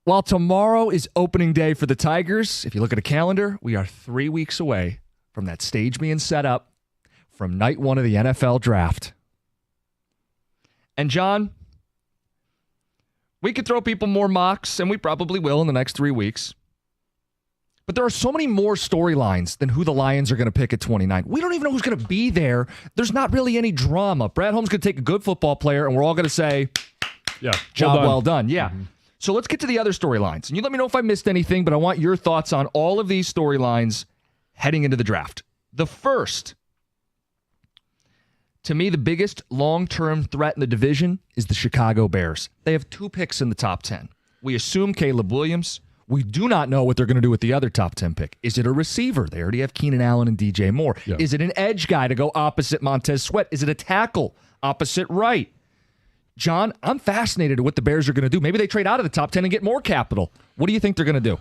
While tomorrow is opening day for the Tigers, if you look at a calendar, we are 3 weeks away from that stage being set up from night one of the NFL draft. And John, we could throw people more mocks, and we probably will in the next 3 weeks. But there are so many more storylines than who the Lions are going to pick at 29. We don't even know who's going to be there. There's not really any drama. Brad Holmes could take a good football player, and we're all going to say, yeah, job well done. Yeah. Mm-hmm. So let's get to the other storylines. And you let me know if I missed anything, but I want your thoughts on all of these storylines heading into the draft. The first, to me, the biggest long-term threat in the division is the Chicago Bears. They have 2 picks in the top 10. We assume Caleb Williams. We do not know what they're going to do with the other top 10 pick. Is it a receiver? They already have Keenan Allen and DJ Moore. Yeah. Is it an edge guy to go opposite Montez Sweat? Is it a tackle opposite right? John, I'm fascinated with what the Bears are going to do. Maybe they trade out of the top 10 and get more capital. What do you think they're going to do?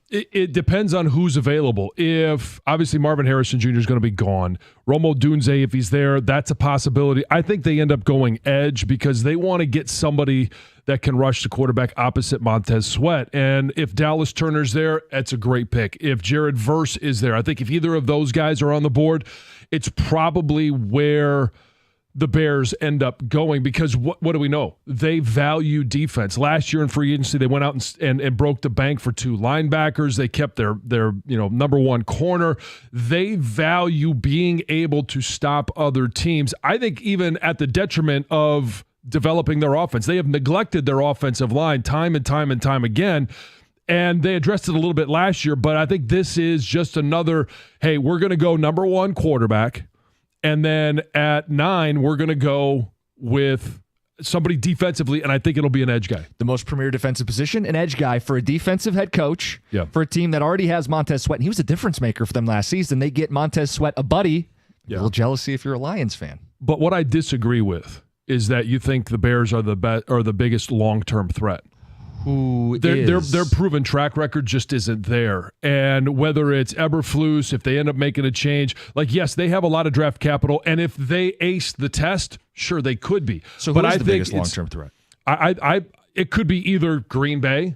It depends on who's available. If, obviously, Marvin Harrison Jr. is going to be gone. Romo Dunze, if he's there, that's a possibility. I think they end up going edge because they want to get somebody that can rush the quarterback opposite Montez Sweat. And if Dallas Turner's there, that's a great pick. If Jared Verse is there, I think if either of those guys are on the board, it's probably where the Bears end up going because what do we know? They value defense. Last year in free agency, they went out and broke the bank for 2 linebackers. They kept their number 1 corner. They value being able to stop other teams. I think even at the detriment of developing their offense. They have neglected their offensive line time and time and time again. And they addressed it a little bit last year, but I think this is just another, hey, we're going to go number 1 quarterback. And then at 9, we're going to go with somebody defensively, and I think it'll be an edge guy. The most premier defensive position, an edge guy for a defensive head coach, for a team that already has Montez Sweat. And he was a difference maker for them last season. They get Montez Sweat, a buddy. A little jealousy if you're a Lions fan. But what I disagree with is that you think the Bears are the biggest long-term threat. Their proven track record just isn't there. And whether it's Eberflus, if they end up making a change, yes, they have a lot of draft capital, and if they ace the test, sure, they could be. So who's the biggest long-term threat? It could be either Green Bay,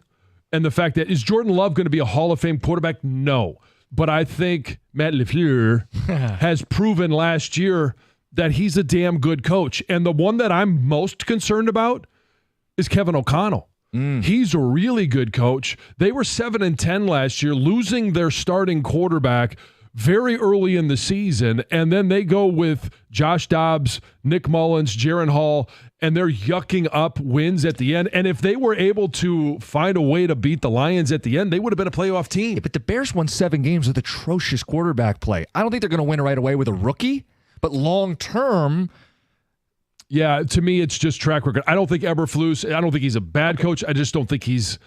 and the fact that, is Jordan Love going to be a Hall of Fame quarterback? No. But I think Matt LaFleur has proven last year that he's a damn good coach. And the one that I'm most concerned about is Kevin O'Connell. He's a really good coach. They were 7-10 last year, losing their starting quarterback very early in the season, and then they go with Josh Dobbs, Nick Mullins, Jaron Hall, and they're yucking up wins at the end. And if they were able to find a way to beat the Lions at the end, they would have been a playoff team. Yeah, but the Bears won 7 games with atrocious quarterback play. I don't think they're going to win right away with a rookie, but long-term, yeah, to me, it's just track record. I don't think Eberflus, I don't think he's a bad coach. I just don't think he's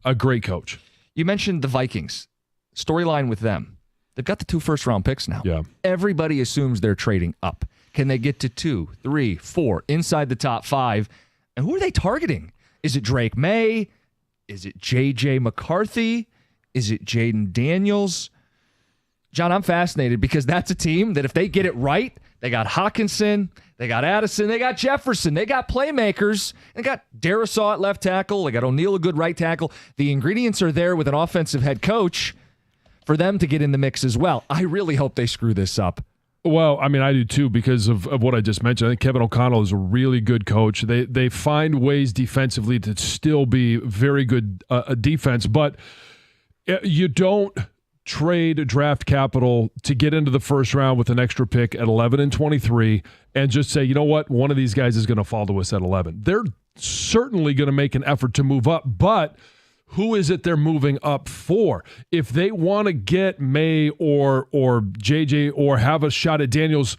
a great coach. You mentioned the Vikings. Storyline with them. They've got the 2 first-round picks now. Yeah. Everybody assumes they're trading up. Can they get to 2, 3, 4, inside the top 5? And who are they targeting? Is it Drake May? Is it J.J. McCarthy? Is it Jaden Daniels? John, I'm fascinated because that's a team that if they get it right, they got Hawkinson, they got Addison, they got Jefferson, they got playmakers, they got Darisaw at left tackle, they got O'Neal, a good right tackle. The ingredients are there with an offensive head coach for them to get in the mix as well. I really hope they screw this up. Well, I mean, I do too because of what I just mentioned. I think Kevin O'Connell is a really good coach. They find ways defensively to still be very good defense, but you don't trade draft capital to get into the first round with an extra pick at 11 and 23 and just say, you know what, one of these guys is going to fall to us at 11. They're certainly going to make an effort to move up, but who is it they're moving up for? If they want to get May or JJ or have a shot at Daniels,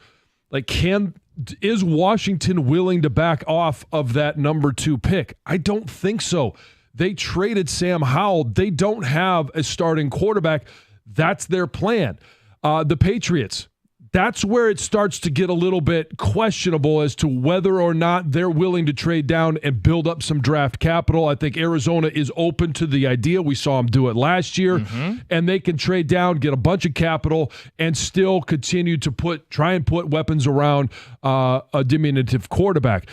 is Washington willing to back off of that number 2 pick? I don't think so. They traded Sam Howell. They don't have a starting quarterback. That's their plan. The Patriots, that's where it starts to get a little bit questionable as to whether or not they're willing to trade down and build up some draft capital. I think Arizona is open to the idea. We saw them do it last year, and they can trade down, get a bunch of capital, and still continue to try and put weapons around a diminutive quarterback.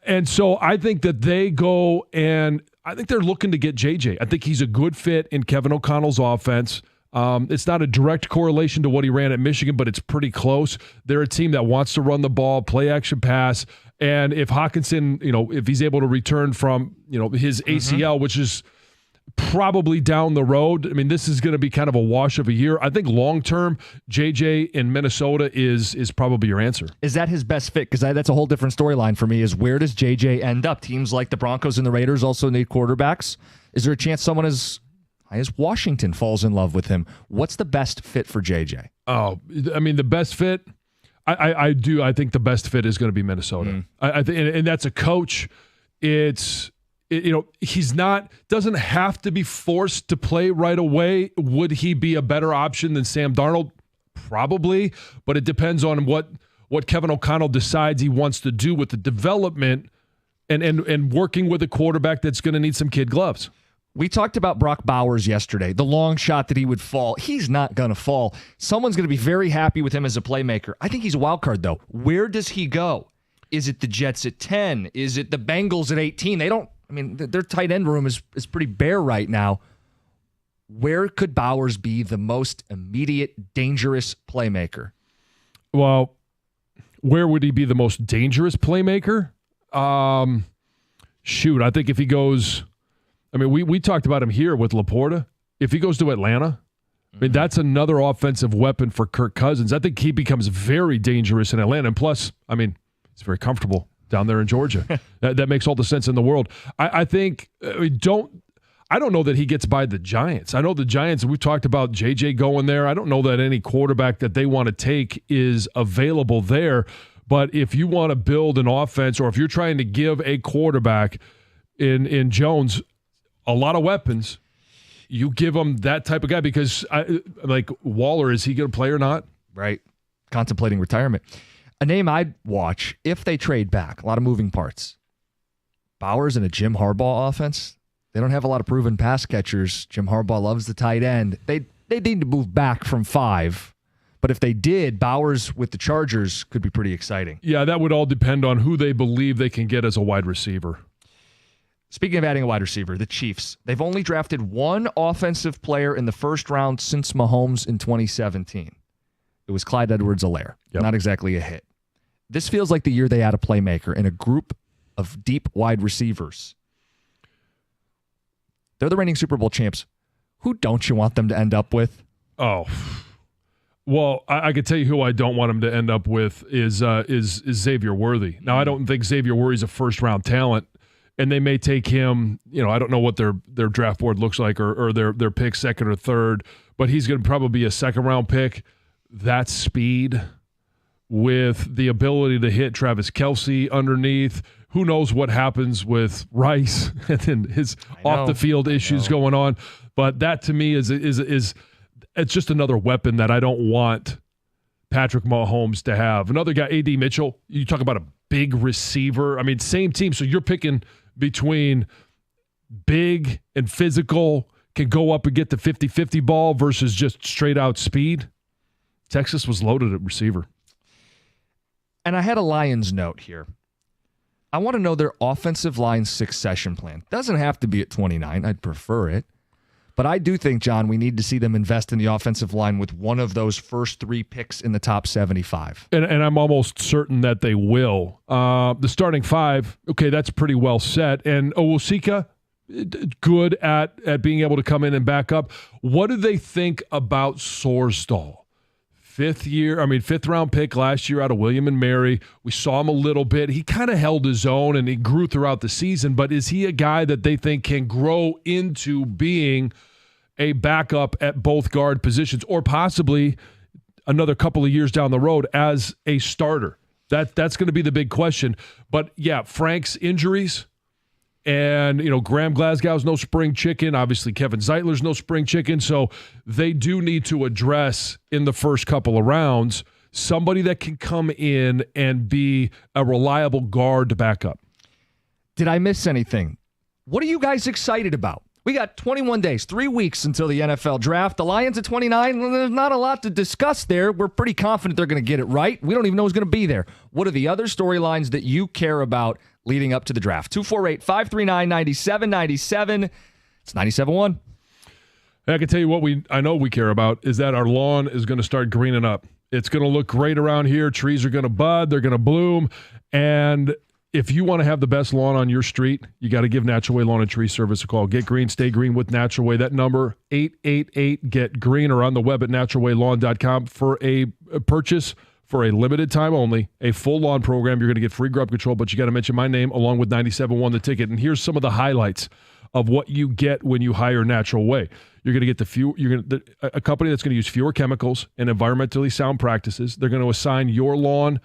And so I think that they go and I think they're looking to get JJ. I think he's a good fit in Kevin O'Connell's offense. It's not a direct correlation to what he ran at Michigan, but it's pretty close. They're a team that wants to run the ball, play action pass, and if Hawkinson, if he's able to return from, his ACL, which is probably down the road. I mean, this is going to be kind of a wash of a year. I think long-term, JJ in Minnesota is probably your answer. Is that his best fit? Because that's a whole different storyline for me, is where does JJ end up? Teams like the Broncos and the Raiders also need quarterbacks. Is there a chance someone as Washington falls in love with him? What's the best fit for JJ? Oh, I mean, the best fit, I think the best fit is going to be Minnesota. I think, and that's a coach. He's doesn't have to be forced to play right away. Would he be a better option than Sam Darnold? Probably, but it depends on what Kevin O'Connell decides he wants to do with the development and working with a quarterback that's going to need some kid gloves. We talked about Brock Bowers yesterday, the long shot that he would fall. He's not going to fall. Someone's going to be very happy with him as a playmaker. I think he's a wild card, though. Where does he go? Is it the Jets at 10? Is it the Bengals at 18? Their tight end room is pretty bare right now. Where could Bowers be the most immediate, dangerous playmaker? Well, where would he be the most dangerous playmaker? I think if he goes... we talked about him here with Laporta. If he goes to Atlanta, that's another offensive weapon for Kirk Cousins. I think he becomes very dangerous in Atlanta. And plus, it's very comfortable down there in Georgia. that makes all the sense in the world. I don't know that he gets by the Giants. I know the Giants, we've talked about JJ going there. I don't know that any quarterback that they want to take is available there. But if you want to build an offense, or if you're trying to give a quarterback in Jones a lot of weapons, you give him that type of guy, because Waller, is he going to play or not? Right. Contemplating retirement. A name I'd watch if they trade back. A lot of moving parts. Bowers in a Jim Harbaugh offense. They don't have a lot of proven pass catchers. Jim Harbaugh loves the tight end. They need to move back from 5. But if they did, Bowers with the Chargers could be pretty exciting. Yeah, that would all depend on who they believe they can get as a wide receiver. Speaking of adding a wide receiver, the Chiefs, they've only drafted one offensive player in the first round since Mahomes in 2017. It was Clyde Edwards-Helaire. Yep. Not exactly a hit. This feels like the year they add a playmaker in a group of deep wide receivers. They're the reigning Super Bowl champs. Who don't you want them to end up with? Oh, well, I could tell you who I don't want him to end up with is Xavier Worthy. Now, I don't think Xavier Worthy's a first-round talent, and they may take him, I don't know what their draft board looks like, or their pick second or third, but he's going to probably be a second-round pick. That speed with the ability to hit Travis Kelce underneath. Who knows what happens with Rice and then his off-the-field issues going on. But that, to me, is it's just another weapon that I don't want Patrick Mahomes to have. Another guy, A.D. Mitchell, you talk about a big receiver. Same team. So you're picking between big and physical, can go up and get the 50-50 ball versus just straight-out speed. Texas was loaded at receiver. And I had a Lions note here. I want to know their offensive line succession plan. Doesn't have to be at 29. I'd prefer it. But I do think, John, we need to see them invest in the offensive line with one of those first 3 picks in the top 75. And I'm almost certain that they will. The starting 5, okay, that's pretty well set. And Owosika, good at being able to come in and back up. What do they think about Sorsdahl? 5th round pick last year out of William and Mary. We saw him a little bit. He kind of held his own and he grew throughout the season, but is he a guy that they think can grow into being a backup at both guard positions, or possibly another couple of years down the road as a starter? That's going to be the big question. But yeah, Frank's injuries, and Graham Glasgow's no spring chicken. Obviously, Kevin Zeitler's no spring chicken. So they do need to address in the first couple of rounds somebody that can come in and be a reliable guard to back up. Did I miss anything? What are you guys excited about? We got 21 days, 3 weeks until the NFL draft. The Lions at 29, well, there's not a lot to discuss there. We're pretty confident they're going to get it right. We don't even know who's going to be there. What are the other storylines that you care about leading up to the draft. 248-539-9797. It's 97.1. I can tell you what I know we care about is that our lawn is going to start greening up. It's going to look great around here. Trees are going to bud. They're going to bloom. And if you want to have the best lawn on your street, you got to give Natural Way Lawn and Tree Service a call. Get green, stay green with Natural Way. That number, 888-GET-GREEN, or on the web at naturalwaylawn.com for a purchase for a limited time only, a full lawn program. You're going to get free grub control, but you got to mention my name along with 97.1 the ticket. And here's some of the highlights of what you get when you hire Natural Way. You're going to get a company that's going to use fewer chemicals and environmentally sound practices. They're going to assign your lawn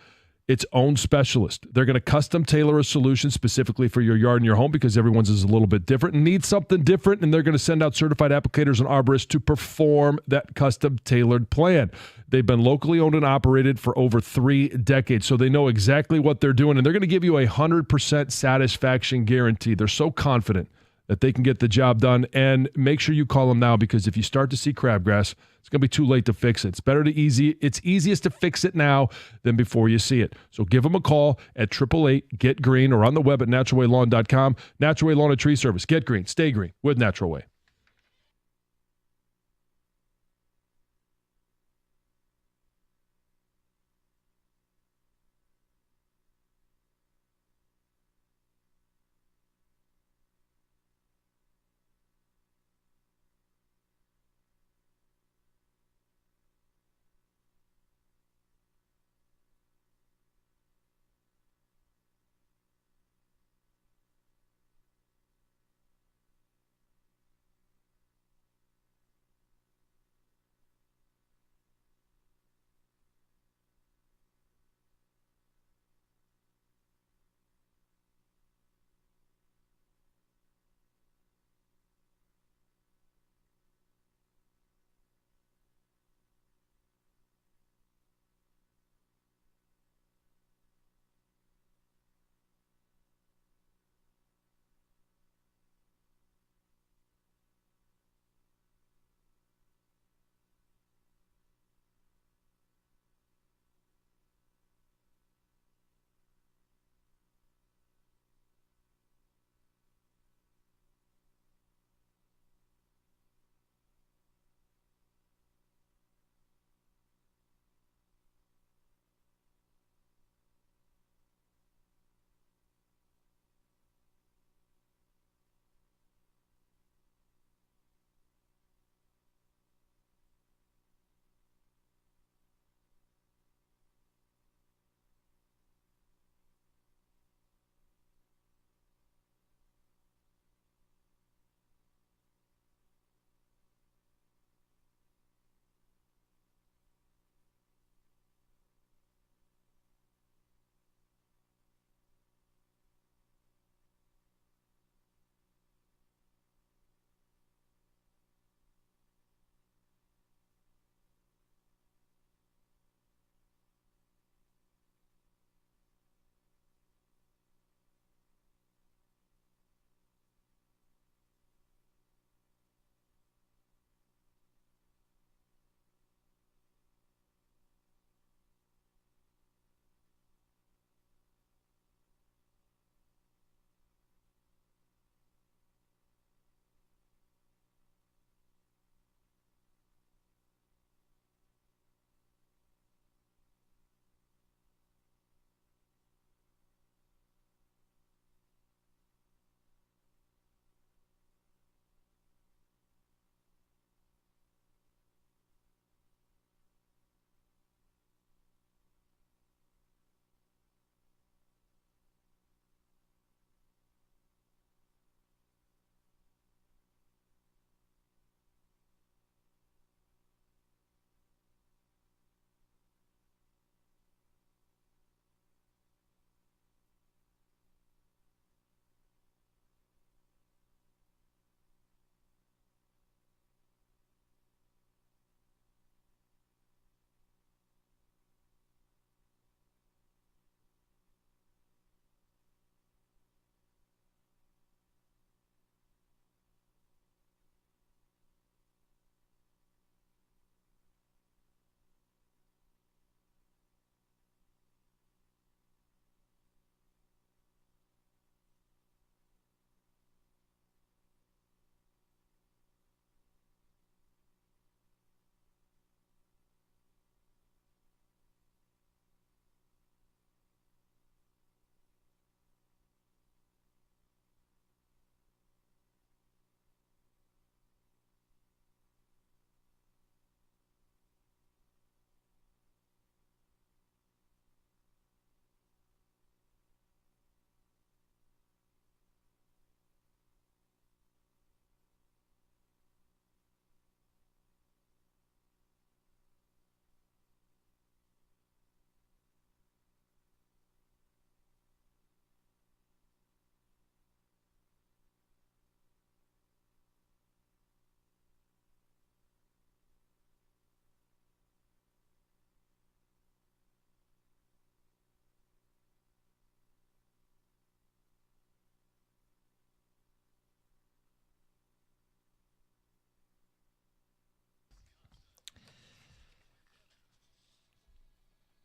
its own specialist. They're going to custom tailor a solution specifically for your yard and your home because everyone's is a little bit different and needs something different, and they're going to send out certified applicators and arborists to perform that custom tailored plan. They've been locally owned and operated for over 3 decades, so they know exactly what they're doing, and they're going to give you a 100% satisfaction guarantee. They're so confident that they can get the job done, and make sure you call them now because if you start to see crabgrass, it's going to be too late to fix it. It's easiest to fix it now than before you see it. So give them a call at 888-GET-GREEN or on the web at naturalwaylawn.com. Natural Way Lawn and Tree Service. Get green, stay green with Natural Way.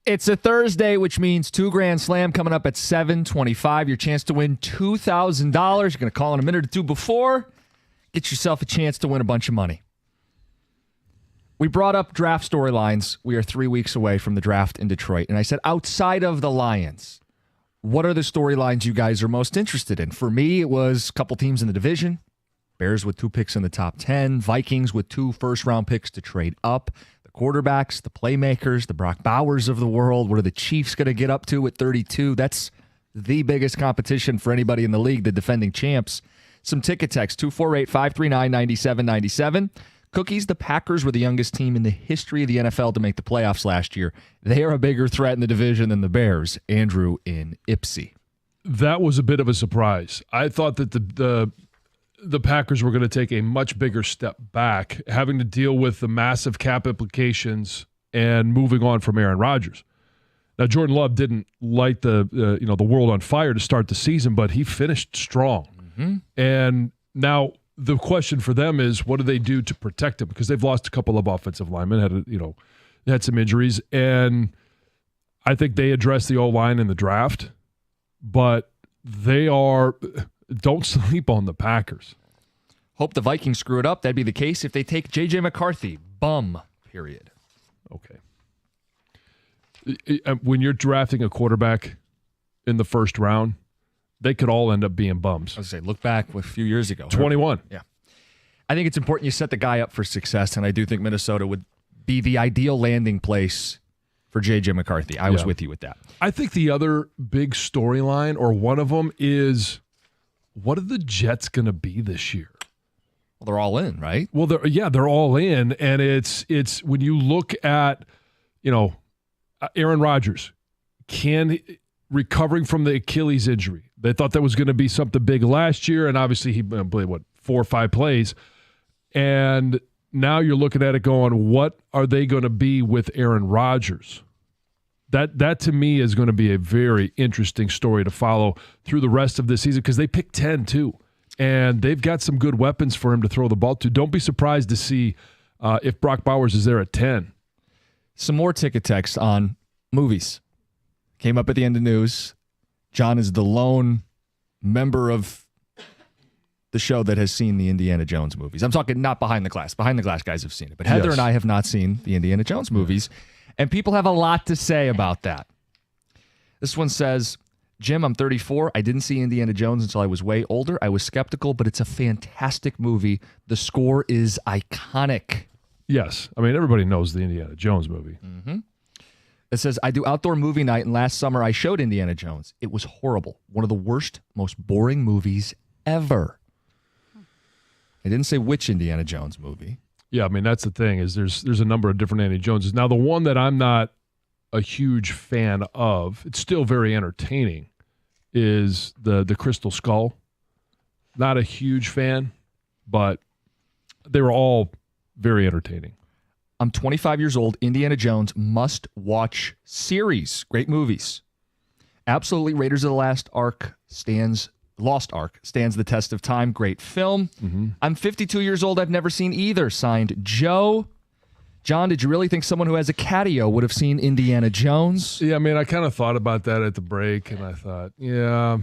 It's a Thursday, which means 2 Grand Slam coming up at 7:25. Your chance to win $2,000. You're going to call in a minute or two before. Get yourself a chance to win a bunch of money. We brought up draft storylines. We are 3 weeks away from the draft in Detroit. And I said, outside of the Lions, what are the storylines you guys are most interested in? For me, it was a couple teams in the division. Bears with 2 picks in the top 10. Vikings with 2 first-round picks to trade up. The quarterbacks, the playmakers, the Brock Bowers of the world. What are the Chiefs going to get up to at 32? That's the biggest competition for anybody in the league, the defending champs. Some ticket text, 248-539-9797. Cookies, the Packers were the youngest team in the history of the NFL to make the playoffs last year. They are a bigger threat in the division than the Bears. Andrew in Ipsy. That was a bit of a surprise. I thought that the Packers were going to take a much bigger step back, having to deal with the massive cap implications and moving on from Aaron Rodgers. Now, Jordan Love didn't light the world on fire to start the season, but he finished strong. Mm-hmm. And now the question for them is, what do they do to protect him? Because they've lost a couple of offensive linemen, had some injuries, and I think they addressed the O-line in the draft, but don't sleep on the Packers. Hope the Vikings screw it up. That'd be the case if they take J.J. McCarthy. Bum, period. Okay. When you're drafting a quarterback in the first round, they could all end up being bums. I was going to say, look back a few years ago. 21. Yeah. I think it's important you set the guy up for success, and I do think Minnesota would be the ideal landing place for J.J. McCarthy. I was with you with that. I think the other big storyline, or one of them, is what are the Jets going to be this year? Well, they're all in, right? Well, they're all in, and it's when you look at, Aaron Rodgers recovering from the Achilles injury. They thought that was going to be something big last year, and obviously he played, 4 or 5 plays. And now you're looking at it going, what are they going to be with Aaron Rodgers? That to me is going to be a very interesting story to follow through the rest of this season, because they picked 10 too. And they've got some good weapons for him to throw the ball to. Don't be surprised to see if Brock Bowers is there at 10. Some more ticket text on movies. Came up at the end of news. John is the lone member of the show that has seen the Indiana Jones movies. I'm talking not Behind the Glass. Behind the Glass guys have seen it. But Heather and I have not seen the Indiana Jones movies. And people have a lot to say about that. This one says, Jim, I'm 34. I didn't see Indiana Jones until I was way older. I was skeptical, but it's a fantastic movie. The score is iconic. Yes. I mean, everybody knows the Indiana Jones movie. Mm-hmm. It says, I do outdoor movie night, and last summer I showed Indiana Jones. It was horrible. One of the worst, most boring movies ever. I didn't say which Indiana Jones movie. Yeah, I mean, that's the thing, is there's a number of different Indiana Joneses. Now, the one that I'm not a huge fan of, it's still very entertaining, is the Crystal Skull. Not a huge fan, but they were all very entertaining. I'm 25 years old. Indiana Jones must-watch series. Great movies. Absolutely, Raiders of the Lost Ark stands the test of time. Great film. Mm-hmm. I'm 52 years old. I've never seen either. Signed, Joe. John, did you really think someone who has a catio would have seen Indiana Jones? Yeah, I mean, I kind of thought about that at the break, and I thought, yeah.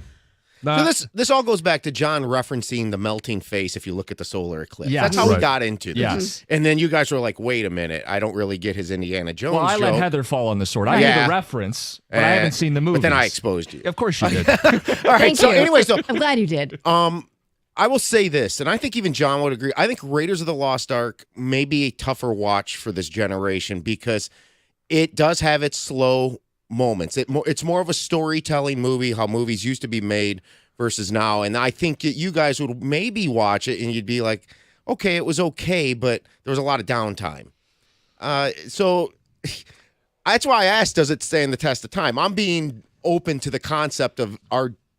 So this all goes back to John referencing the melting face if you look at the solar eclipse. Yes. That's how we got into this. Yes. And then you guys were like, wait a minute, I don't really get his Indiana Jones Well, I joke. let Heather fall on the sword. I knew the reference, but I haven't seen the movie. But then I exposed you. Of course you did. All right, Thank you. Anyway, I'm glad you did. I will say this, and I think even John would agree. I think Raiders of the Lost Ark may be a tougher watch for this generation because it does have its slow moments. It's more of a storytelling movie, how movies used to be made versus now. And I think you guys would maybe watch it and you'd be like, okay, it was okay, but there was a lot of downtime. So that's why I asked, does it stand the test of time? I'm being open to the concept of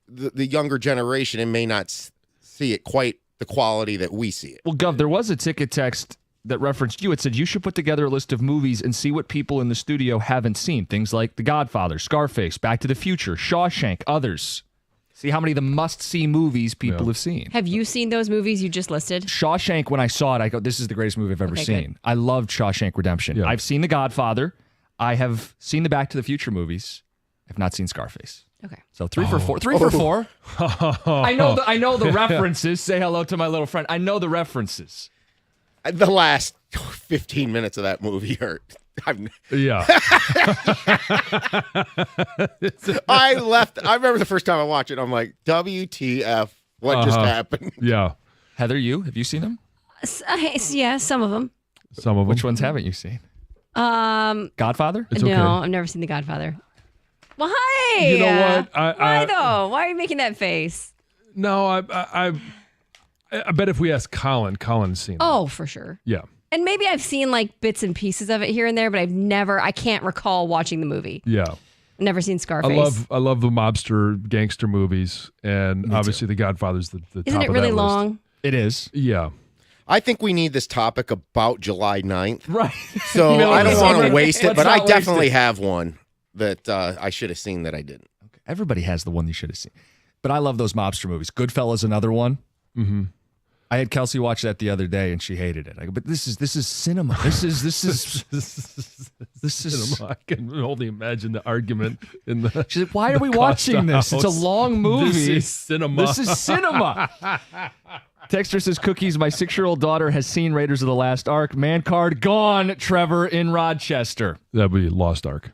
the younger generation and may not see it quite the quality that we see it. Well, Gov, there was a ticket text that referenced you. It said you should put together a list of movies and see what people in the studio haven't seen. Things like The Godfather, Scarface, Back to the Future, Shawshank, others. See how many of the must-see movies people have seen. Have you seen those movies you just listed? Shawshank, when I saw it, I go, this is the greatest movie I've ever seen. Good. I loved Shawshank Redemption. Yeah. I've seen The Godfather. I have seen the Back to the Future movies. I've not seen Scarface. Okay. So 3 for 4. 3 for 4. I know the references. Say hello to my little friend. I know the references. The last 15 minutes of that movie hurt. Yeah. I remember the first time I watched it, I'm like, WTF, what just happened? Yeah. Heather, have you seen them? Yeah, some of them. Some of them. Which ones haven't you seen? Godfather? It's okay. No, I've never seen The Godfather. Why? You know what? Why though? Why are you making that face? No, I bet if we ask Colin's seen it. Oh, for sure. Yeah. And maybe I've seen like bits and pieces of it here and there, but I can't recall watching the movie. Yeah. I've never seen Scarface. I love the mobster gangster movies, and obviously The Godfather's the top Isn't it of really that long? list. It is. Yeah. I think we need this topic about July 9th. Right. So I don't want to waste it, Let's but I not waste definitely it. have one that I should have seen that I didn't. Okay. Everybody has the one you should have seen. But I love those mobster movies. Goodfellas, another one. Mm-hmm. I had Kelsey watch that the other day, and she hated it. I go, but this is cinema. This is Cinema. I can only imagine the argument in the. She's like, why are we Costa watching this? It's a house. long movie. This is cinema. This is cinema. Texter says, Cookies, my 6-year-old daughter has seen Raiders of the Last Ark. Man card gone, Trevor, in Rochester. That'd be Lost Ark.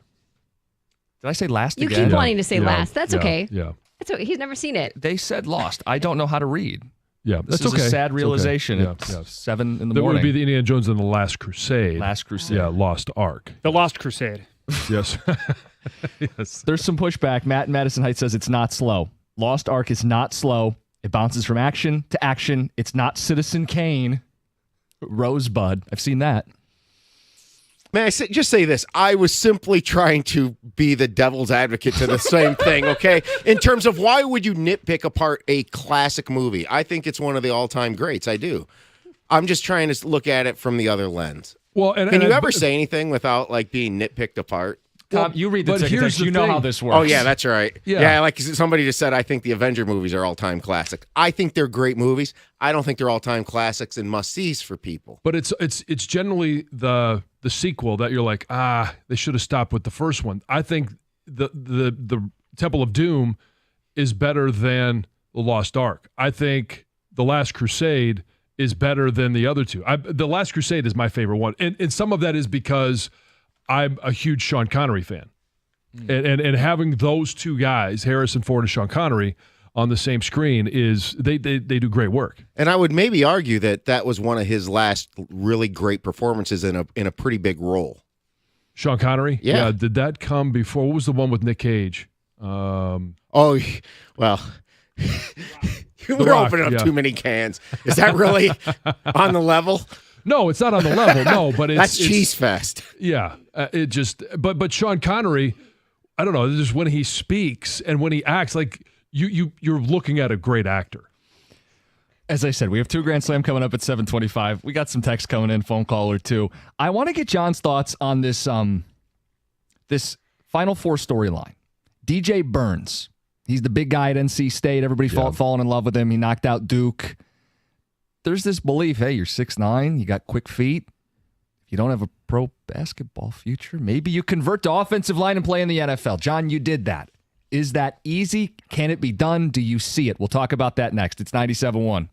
Did I say last You again? keep wanting to say last. That's yeah, okay. Yeah. That's okay. He's never seen it. They said lost. I don't know how to read. Yeah. This That's is okay. a sad It's okay. realization Yeah, at yeah. 7 in the That morning. would be the Indiana Jones and the Last Crusade. Last Crusade. Yeah, Lost Ark. The Lost Crusade. Yes. Yes. There's some pushback. Matt in Madison Heights says it's not slow. Lost Ark is not slow. It bounces from action to action. It's not Citizen Kane. Rosebud. I've seen that. May I just say this? I was simply trying to be the devil's advocate to the same thing, okay? In terms of why would you nitpick apart a classic movie? I think it's one of the all-time greats. I do. I'm just trying to look at it from the other lens. Well, Can you ever say anything without like being nitpicked apart? Tom, you read the but ticket here's text. the You know thing. how this works. Oh, yeah, that's right. Yeah. Like somebody just said, I think the Avenger movies are all-time classic. I think they're great movies. I don't think they're all-time classics and must-sees for people. But it's generally the sequel that you're like, they should have stopped with the first one. I think the Temple of Doom is better than the Lost Ark. I think the Last Crusade is better than the other two. The Last Crusade is my favorite one, and some of that is because I'm a huge Sean Connery fan, and having those two guys, Harrison Ford and Sean Connery, on the same screen is they do great work. And I would maybe argue that was one of his last really great performances in a pretty big role. Sean Connery, Yeah. Did that come before? What was the one with Nick Cage? Oh, well, we're Rock, opening up yeah. too many cans. Is that really on the level? No, it's not on the level. No, but That's Cheese Fest. Yeah, it just. But Sean Connery, I don't know. Just when he speaks and when he acts, like you're looking at a great actor. As I said, we have 2 Grand Slam coming up at 7:25. We got some text coming in, phone call or two. I want to get John's thoughts on this this Final Four storyline. DJ Burns, he's the big guy at NC State. Everybody falling in love with him. He knocked out Duke. There's this belief, hey, you're 6'9", you got quick feet. If you don't have a pro basketball future, maybe you convert to offensive line and play in the NFL. John, you did that. Is that easy? Can it be done? Do you see it? We'll talk about that next. It's 97.1.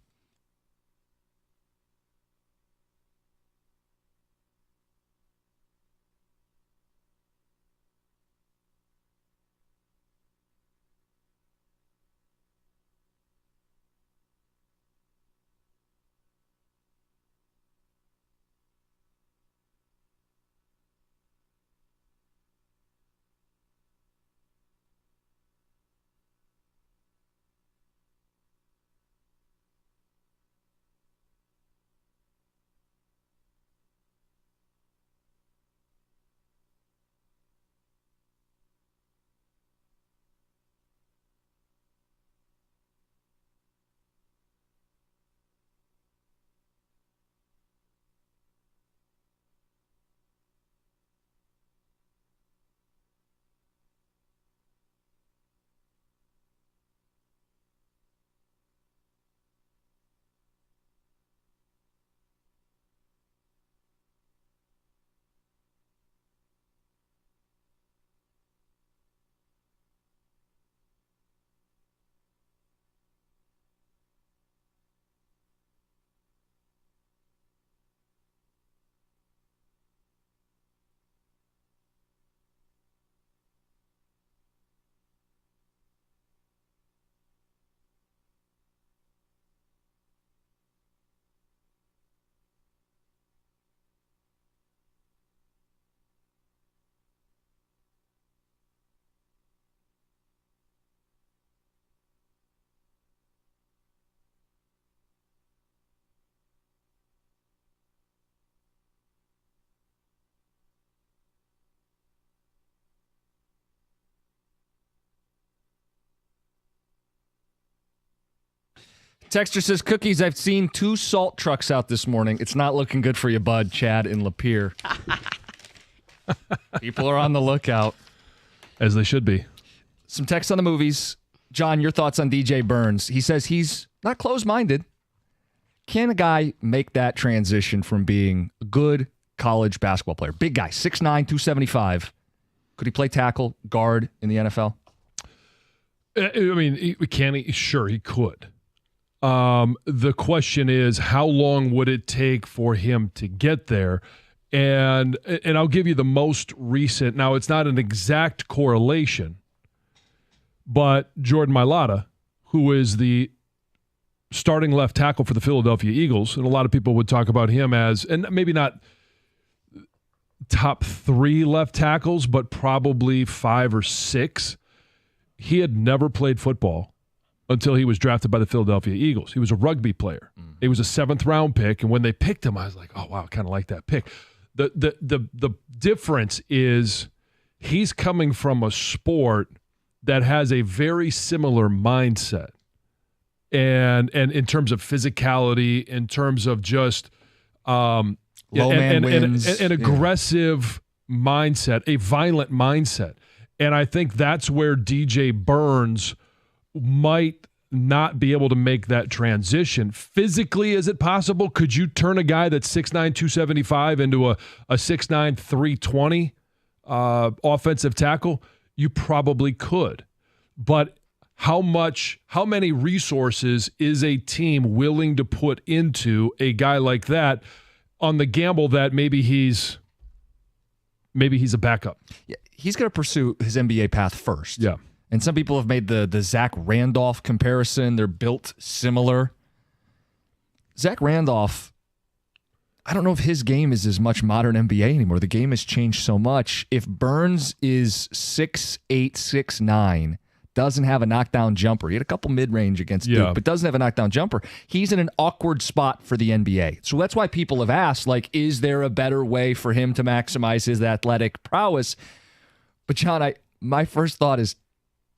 Texter says, Cookies, I've seen 2 salt trucks out this morning. It's not looking good for you, bud. Chad in Lapeer. People are on the lookout. As they should be. Some text on the movies. John, your thoughts on DJ Burns. He says he's not close-minded. Can a guy make that transition from being a good college basketball player? Big guy, 6'9", 275. Could he play tackle, guard in the NFL? I mean, can he? Sure, he could. The question is, how long would it take for him to get there? And I'll give you the most recent. Now, it's not an exact correlation, but Jordan Mailata, who is the starting left tackle for the Philadelphia Eagles, and a lot of people would talk about him as, and maybe not top 3 left tackles, but probably 5 or 6. He had never played football until he was drafted by the Philadelphia Eagles. He was a rugby player. He was a 7th-round pick, and when they picked him, I was like, oh, wow, I kind of like that pick. The difference is he's coming from a sport that has a very similar mindset. And in terms of physicality, in terms of just an aggressive mindset, a violent mindset. And I think that's where DJ Burns might not be able to make that transition. Physically, is it possible? Could you turn a guy that's 6'9", 275 into a 6'9", 320 offensive tackle? You probably could. But how many resources is a team willing to put into a guy like that on the gamble that maybe he's a backup? Yeah, he's going to pursue his NBA path first. Yeah. And some people have made the Zach Randolph comparison. They're built similar. Zach Randolph, I don't know if his game is as much modern NBA anymore. The game has changed so much. If Burns is 6'8", 6'9", doesn't have a knockdown jumper. He had a couple mid-range against Duke, but doesn't have a knockdown jumper. He's in an awkward spot for the NBA. So that's why people have asked, like, is there a better way for him to maximize his athletic prowess? But, John, my first thought is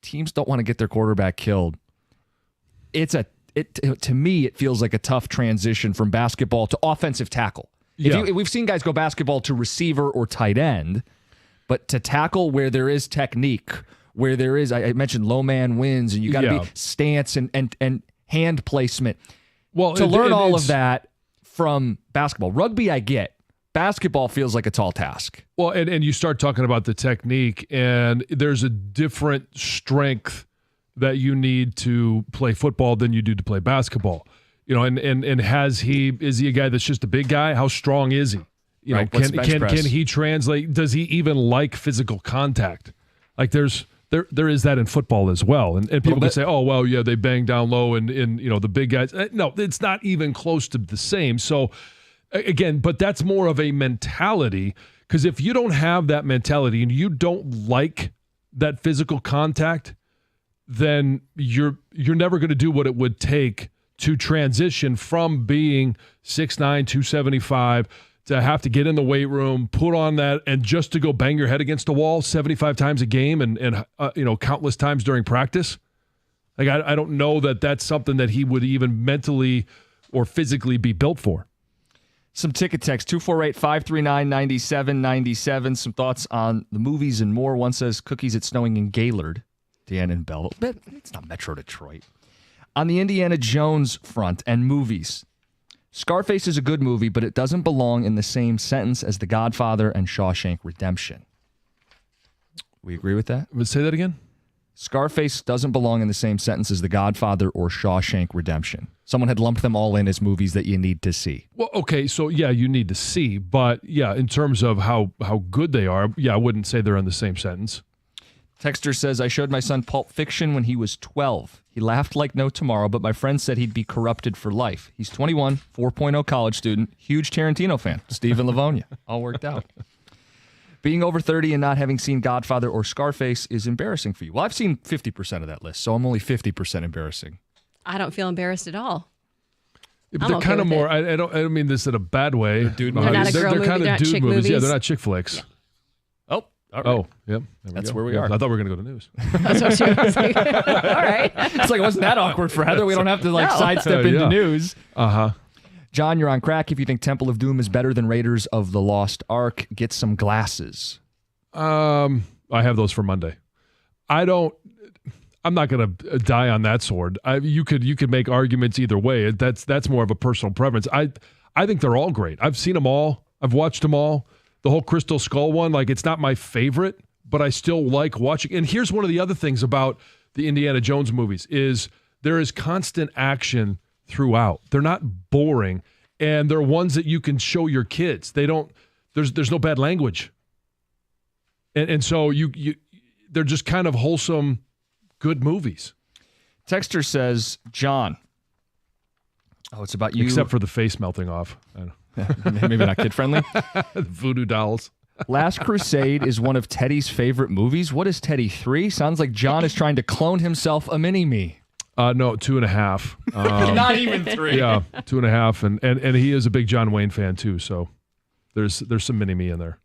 teams don't want to get their quarterback killed. To me, it feels like a tough transition from basketball to offensive tackle. We've seen guys go basketball to receiver or tight end, but to tackle where there is technique, where there is, I mentioned low man wins, and you got to be stance and hand placement. Well, to learn all of that from basketball. Rugby, I get. Basketball feels like a tall task. Well, and you start talking about the technique, and there's a different strength that you need to play football than you do to play basketball. You know, and is he a guy that's just a big guy? How strong is he? You know, can he translate? Does he even like physical contact? Like there is that in football as well. And people can say, oh, well, yeah, they bang down low and you know, the big guys. No, it's not even close to the same. So again, but that's more of a mentality, because if you don't have that mentality and you don't like that physical contact, then you're never going to do what it would take to transition from being 6'9", 275 to have to get in the weight room, put on that, and just to go bang your head against a wall 75 times a game and you know, countless times during practice. Like I don't know that that's something that he would even mentally or physically be built for. Some ticket text, 248-539-9797. Some thoughts on the movies and more. One says, Cookies, it's snowing in Gaylord. Dan and Belleville. But it's not Metro Detroit. On the Indiana Jones front and movies, Scarface is a good movie, but it doesn't belong in the same sentence as The Godfather and Shawshank Redemption. We agree with that? Say that again? Scarface doesn't belong in the same sentence as The Godfather or Shawshank Redemption. Someone had lumped them all in as movies that you need to see. Well, okay, so yeah, you need to see, but yeah, in terms of how good they are, yeah, I wouldn't say they're in the same sentence. Texter says, I showed my son Pulp Fiction when he was 12. He laughed like no tomorrow, but my friend said he'd be corrupted for life. He's 21, 4.0 college student, huge Tarantino fan, Steve in Livonia. All worked out. Being over 30 and not having seen Godfather or Scarface is embarrassing for you. Well, I've seen 50% of that list, so I'm only 50% embarrassing. I don't feel embarrassed at all. Yeah, but they're kind of more, I don't mean this in a bad way. They're dude movies. They're not a girl movie, kind they're of not dude chick movies. movies. Yeah, they're not chick flicks. Yeah. Oh, All right. Oh, yep. That's where we are. I thought we were going to go to news. That's what she was like. All right. It's like it wasn't that awkward for Heather. We don't have to sidestep into news. Uh-huh. John, you're on crack. If you think Temple of Doom is better than Raiders of the Lost Ark, get some glasses. I have those for Monday. I'm not going to die on that sword. You could make arguments either way. That's more of a personal preference. I think they're all great. I've seen them all. I've watched them all. The whole Crystal Skull one, like, it's not my favorite, but I still like watching. And here's one of the other things about the Indiana Jones movies is there is constant action throughout. They're not boring, and they're ones that you can show your kids. There's no bad language. And so they're just kind of wholesome, good movies. Texter says, John. Oh, it's about you. Except for the face melting off. Maybe not kid-friendly. Voodoo dolls. Last Crusade is one of Teddy's favorite movies. What is Teddy 3? Sounds like John is trying to clone himself a mini-me. No, 2.5. Not even 3. Yeah, 2.5. And he is a big John Wayne fan, too. So there's some mini-me in there.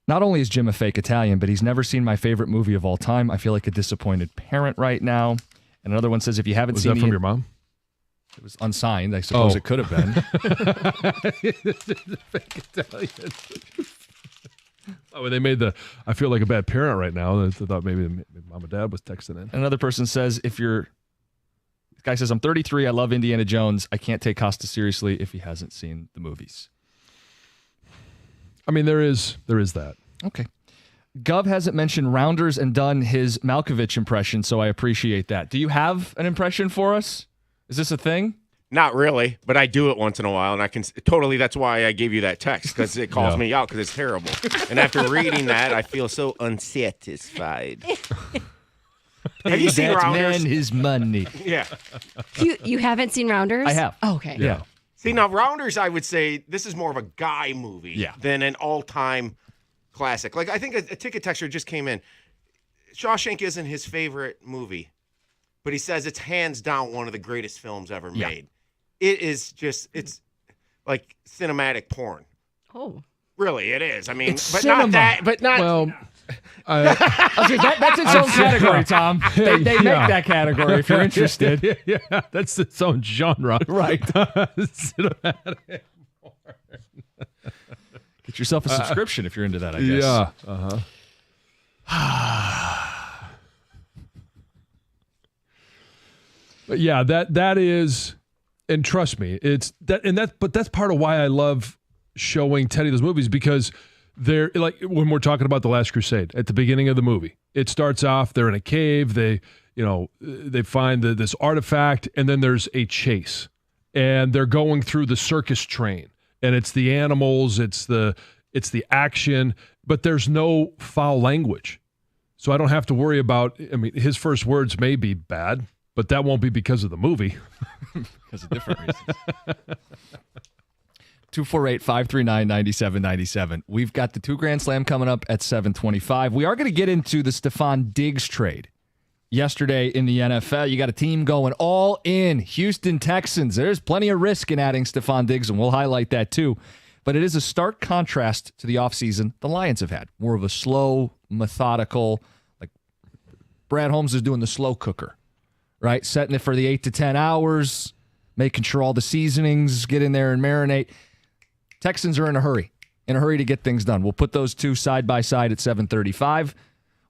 Not only is Jim a fake Italian, but he's never seen my favorite movie of all time. I feel like a disappointed parent right now. And another one says, if you haven't seen... Was that from your mom? It was unsigned. I suppose it could have been. Fake Italian. Oh, when they made I feel like a bad parent right now. I thought maybe mom and dad was texting in. Another person says, this guy says, I'm 33. I love Indiana Jones. I can't take Costa seriously if he hasn't seen the movies. I mean, there is that. Okay. Gov hasn't mentioned Rounders and done his Malkovich impression, so I appreciate that. Do you have an impression for us? Is this a thing? Not really, but I do it once in a while, and I can totally. That's why I gave you that text, because it calls me out because it's terrible. And after reading that, I feel so unsatisfied. Have you seen Rounders? Man, his money. Yeah. You haven't seen Rounders? I have. Oh, okay. Yeah. See, now Rounders, I would say this is more of a guy movie than an all-time classic. Like, I think a ticket texter just came in. Shawshank isn't his favorite movie, but he says it's hands down one of the greatest films ever made. It is just, it's like cinematic porn. Oh. Really, it is. I mean, It's but cinema. not that, but not. Well, That's its own category, Tom. They make that category if you're interested. Yeah, that's its own genre. Right. Cinematic. Get yourself a subscription if you're into that, I guess. Yeah. But yeah, that is, and trust me, but that's part of why I love showing Teddy those movies, because they're like when we're talking about The Last Crusade at the beginning of the movie. It starts off, they're in a cave, they find this artifact, and then there's a chase, and they're going through the circus train, and it's the animals, it's the action, but there's no foul language, so I don't have to worry about. I mean, his first words may be bad, but that won't be because of the movie. Because of different reasons. 248-539-9797. We've got the 2 Grand Slam coming up at 7:25. We are going to get into the Stephon Diggs trade. Yesterday in the NFL, you got a team going all in. Houston Texans. There's plenty of risk in adding Stephon Diggs, and we'll highlight that too. But it is a stark contrast to the offseason the Lions have had. More of a slow, methodical, like Brad Holmes is doing the slow cooker, right? Setting it for the 8 to 10 hours, making sure all the seasonings get in there and marinate. Texans are in a hurry to get things done. We'll put those two side by side at 7:35.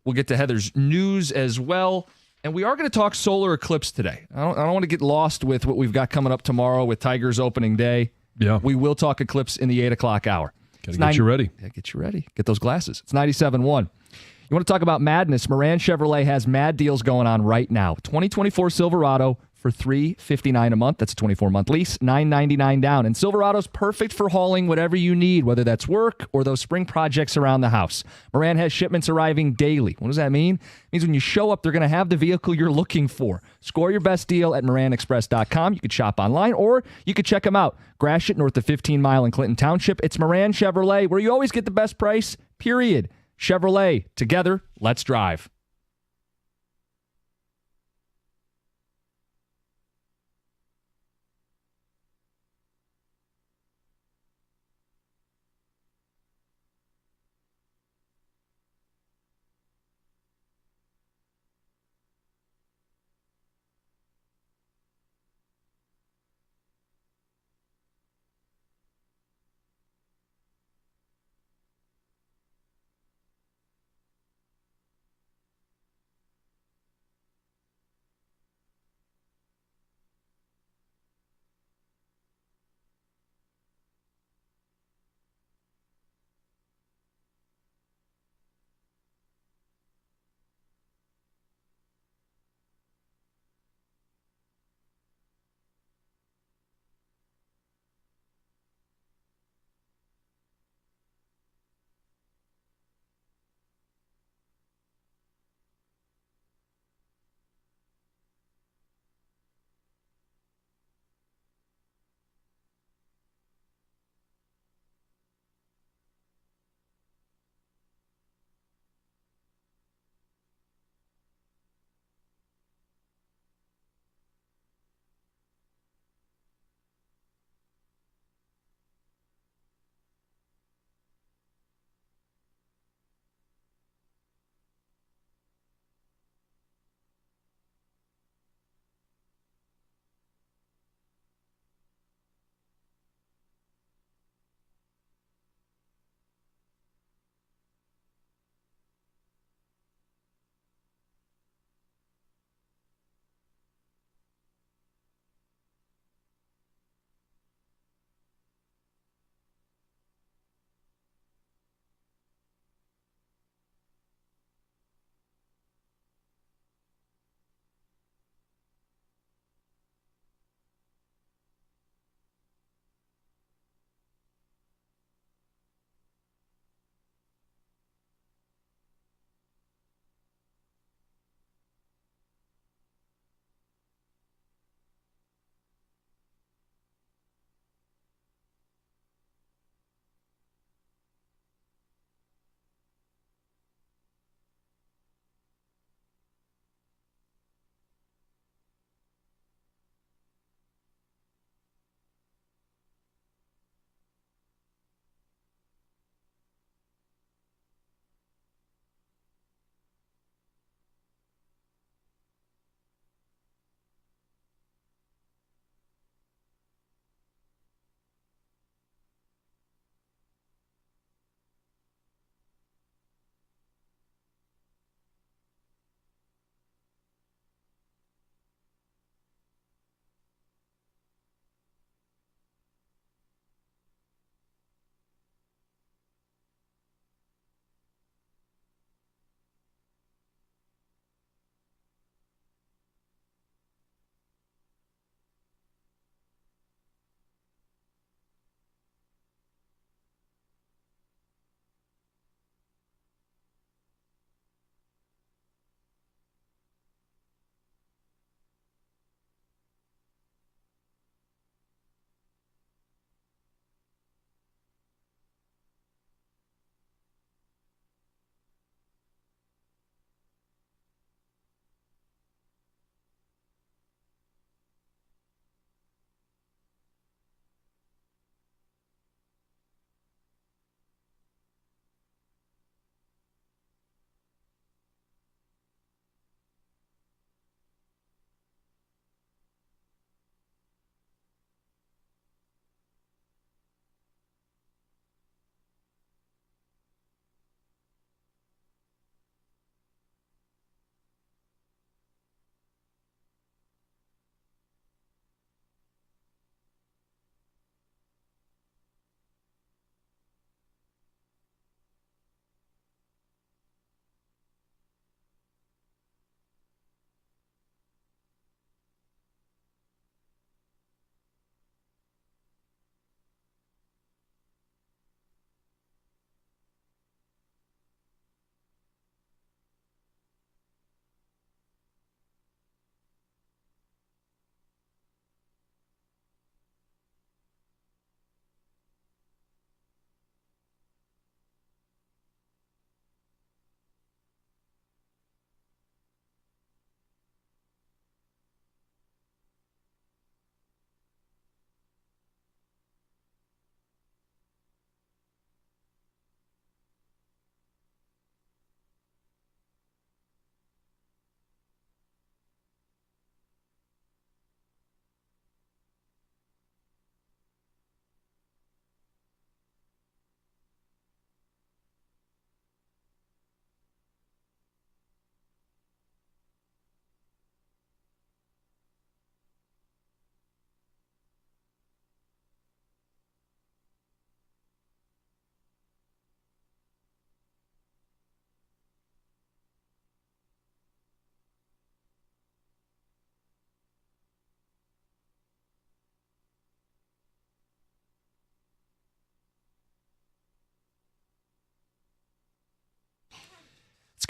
We'll get to Heather's news as well. And we are going to talk solar eclipse today. I don't want to get lost with what we've got coming up tomorrow with Tigers opening day. Yeah. We will talk eclipse in the 8 o'clock hour. Got to get you ready. Yeah, get you ready. Get those glasses. It's 97.1. You want to talk about madness? Moran Chevrolet has mad deals going on right now. 2024 Silverado for $359 a month. That's a 24-month lease, $999 down. And Silverado's perfect for hauling whatever you need, whether that's work or those spring projects around the house. Moran has shipments arriving daily. What does that mean? It means when you show up, they're going to have the vehicle you're looking for. Score your best deal at moranexpress.com. You could shop online or you could check them out. Gratiot, north of 15 Mile in Clinton Township. It's Moran Chevrolet, where you always get the best price, period. Chevrolet. Together, let's drive.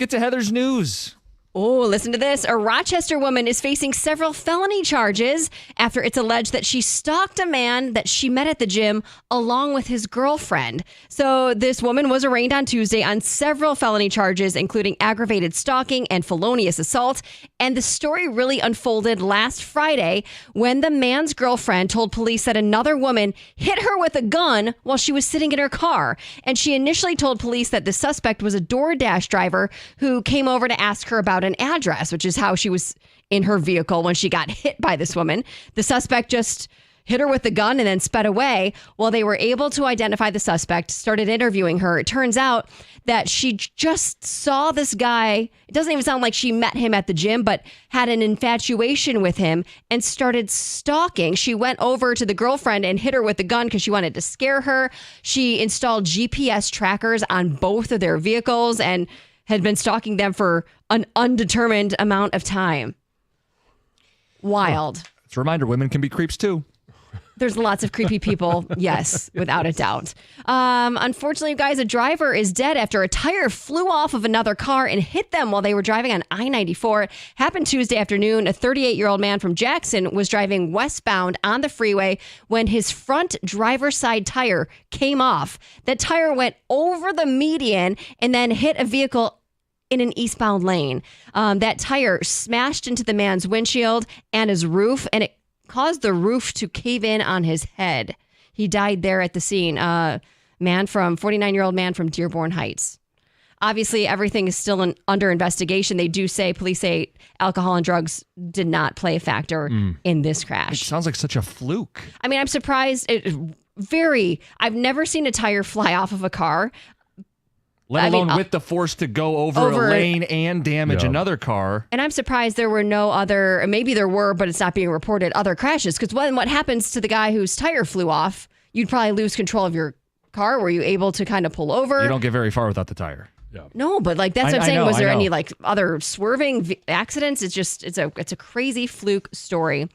get to Heather's news. Oh, listen to this. A Rochester woman is facing several felony charges after it's alleged that she stalked a man that she met at the gym along with his girlfriend. So this woman was arraigned on Tuesday on several felony charges, including aggravated stalking and felonious assault. And the story really unfolded last Friday when the man's girlfriend told police that another woman hit her with a gun while she was sitting in her car. And she initially told police that the suspect was a DoorDash driver who came over to ask her about an address, which is how she was in her vehicle when she got hit by this woman. The suspect just hit her with the gun and then sped away. Well, they were able to identify the suspect, started interviewing her. It turns out that she just saw this guy. It doesn't even sound like she met him at the gym, but had an infatuation with him and started stalking. She went over to the girlfriend and hit her with the gun because she wanted to scare her. She installed GPS trackers on both of their vehicles and had been stalking them for an undetermined amount of time. Wild. It's a reminder, women can be creeps too. There's lots of creepy people. Yes, without a doubt. Unfortunately, you guys, a driver is dead after a tire flew off of another car and hit them while they were driving on I-94. Happened Tuesday afternoon. A 38-year-old man from Jackson was driving westbound on the freeway when his front driver's side tire came off. That tire went over the median and then hit a vehicle in an eastbound lane. That tire smashed into the man's windshield and his roof, and it caused the roof to cave in on his head. He died there at the scene. 49-year-old man from Dearborn Heights. Obviously, everything is still under investigation. Police say alcohol and drugs did not play a factor in this crash. It sounds like such a fluke. I mean, I'm surprised. I've never seen a tire fly off of a car. Let alone with the force to go over a lane and damage another car. And I'm surprised there were no other, maybe there were, but it's not being reported, other crashes. Because what happens to the guy whose tire flew off? You'd probably lose control of your car. Were you able to kind of pull over? You don't get very far without the tire. Yeah. No, but like that's what I'm saying. Was there I know. any like other swerving accidents? It's a crazy fluke story.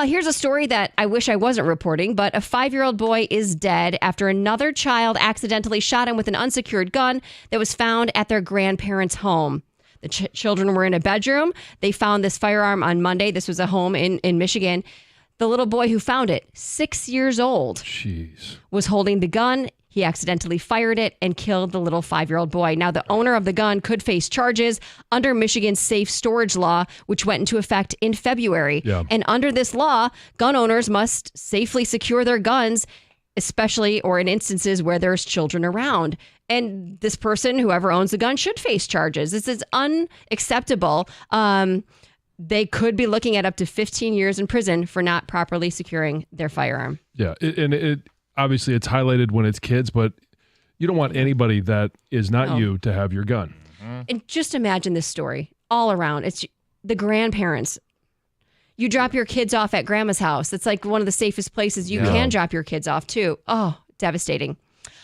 Here's a story that I wish I wasn't reporting, but a 5-year-old boy is dead after another child accidentally shot him with an unsecured gun that was found at their grandparents' home. The children were in a bedroom. They found this firearm on Monday. This was a home in Michigan. The little boy who found it, 6 years old, was holding the gun. He accidentally fired it and killed the little 5-year-old boy. Now, the owner of the gun could face charges under Michigan's safe storage law, which went into effect in February. Yeah. And under this law, gun owners must safely secure their guns, especially or in instances where there's children around. And this person, whoever owns the gun, should face charges. This is unacceptable. They could be looking at up to 15 years in prison for not properly securing their firearm. Yeah, it obviously it's highlighted when it's kids, but you don't want anybody that is not you to have your gun. And just imagine this story all around. It's the grandparents. You drop your kids off at grandma's house. It's like one of the safest places you can drop your kids off too. Oh, devastating.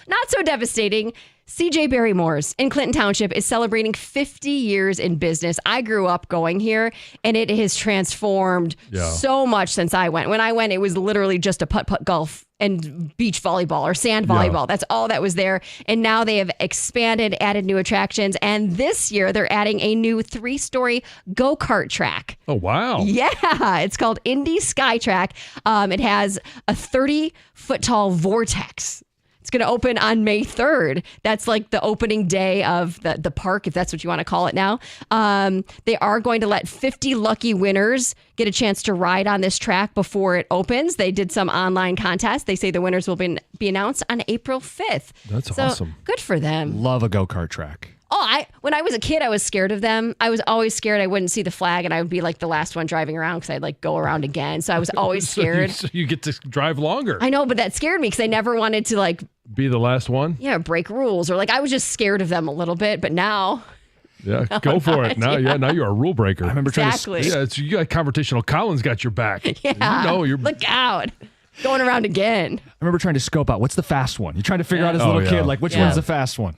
Not so devastating. C.J. Barrymore's in Clinton Township is celebrating 50 years in business. I grew up going here, and it has transformed so much since I went. When I went, it was literally just a putt-putt golf and beach volleyball or sand volleyball. That's all that was there. And now they have expanded, added new attractions. And this year, they're adding a new 3-story go-kart track. Oh, wow. Yeah, it's called Indy Sky Track. It has a 30-foot-tall vortex. It's going to open on May 3rd. That's like the opening day of the park, if that's what you want to call it now. They are going to let 50 lucky winners get a chance to ride on this track before it opens. They did some online contests. They say the winners will be announced on April 5th. That's awesome. Good for them. Love a go-kart track. Oh, when I was a kid, I was scared of them. I was always scared I wouldn't see the flag and I would be like the last one driving around because I'd like go around again. So I was always scared. So you get to drive longer. I know, but that scared me because I never wanted to like be the last one. Yeah, break rules or like I was just scared of them a little bit. But now, go for it. Now, now you're a rule breaker. I remember trying to. You got Confrontational Collins got your back. Yeah, you're look out. Going around again. I remember trying to scope out what's the fast one. You're trying to figure out as a little kid, like which one's the fast one.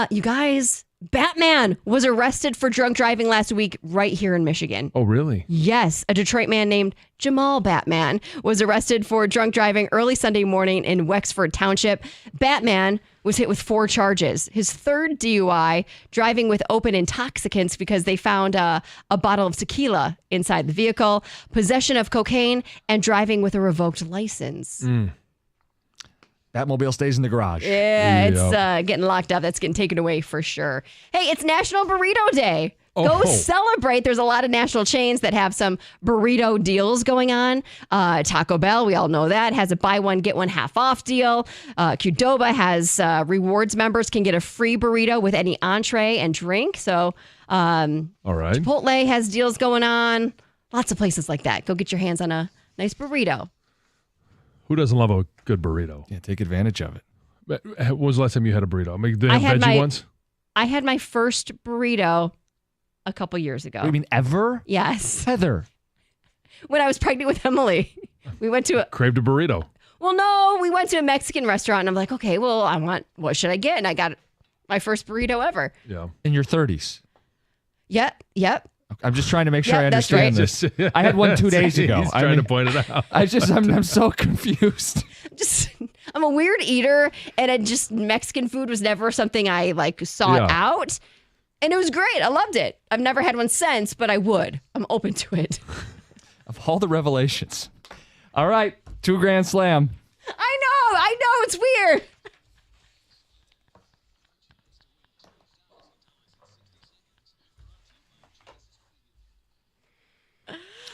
You guys, Batman was arrested for drunk driving last week right here in Michigan. Oh, really? Yes. A Detroit man named Jamal Batman was arrested for drunk driving early Sunday morning in Wexford Township. Batman was hit with 4 charges. His third DUI, driving with open intoxicants because they found a bottle of tequila inside the vehicle, possession of cocaine, and driving with a revoked license. Batmobile stays in the garage. Yeah, it's getting locked up. That's getting taken away for sure. Hey, it's National Burrito Day. Go celebrate. There's a lot of national chains that have some burrito deals going on. Taco Bell, we all know that, has a buy one, get one half off deal. Qdoba has rewards members can get a free burrito with any entree and drink. So All right. Chipotle has deals going on. Lots of places like that. Go get your hands on a nice burrito. Who doesn't love a good burrito? Yeah, take advantage of it. When was the last time you had a burrito? I mean, do they have veggie ones? I had my first burrito a couple years ago. What do you mean, ever? Yes. Heather. When I was pregnant with Emily, we went to Craved a burrito. Well, no, we went to a Mexican restaurant and I'm like, okay, well, what should I get? And I got my first burrito ever. Yeah. In your 30s. Yep. I'm just trying to make sure I that's understand right. this. I had one 2 days ago. He's trying to point it out. I'm so confused. I'm a weird eater, and Mexican food was never something I sought out. And it was great. I loved it. I've never had one since, but I would. I'm open to it. Of all the revelations. All right, $2 grand slam. I know. It's weird.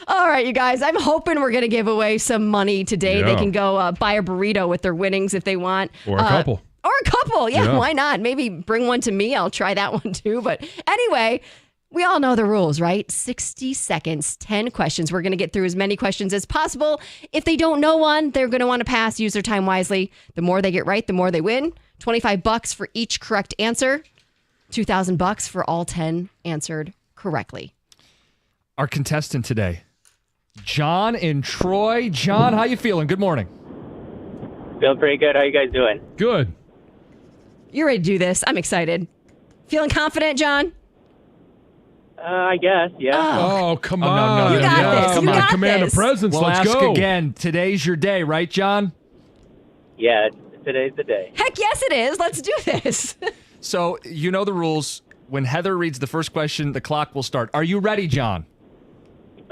All right, you guys. I'm hoping we're going to give away some money today. Yeah. They can go buy a burrito with their winnings if they want. Or a couple. Yeah, why not? Maybe bring one to me. I'll try that one too. But anyway, we all know the rules, right? 60 seconds, 10 questions. We're going to get through as many questions as possible. If they don't know one, they're going to want to pass. Use their time wisely. The more they get right, the more they win. $25 for each correct answer. $2,000 for all 10 answered correctly. Our contestant today, John in Troy. John, how you feeling? Good morning. Feeling pretty good. How you guys doing? Good. You're ready to do this. I'm excited. Feeling confident, John? I guess, yeah. Oh, come on. no. You got this. Come You on. got Command this. of presence. We'll Let's ask go. again. Today's your day, right, John? Yeah, today's the day. Heck yes, it is. Let's do this. So, you know the rules. When Heather reads the first question, the clock will start. Are you ready, John?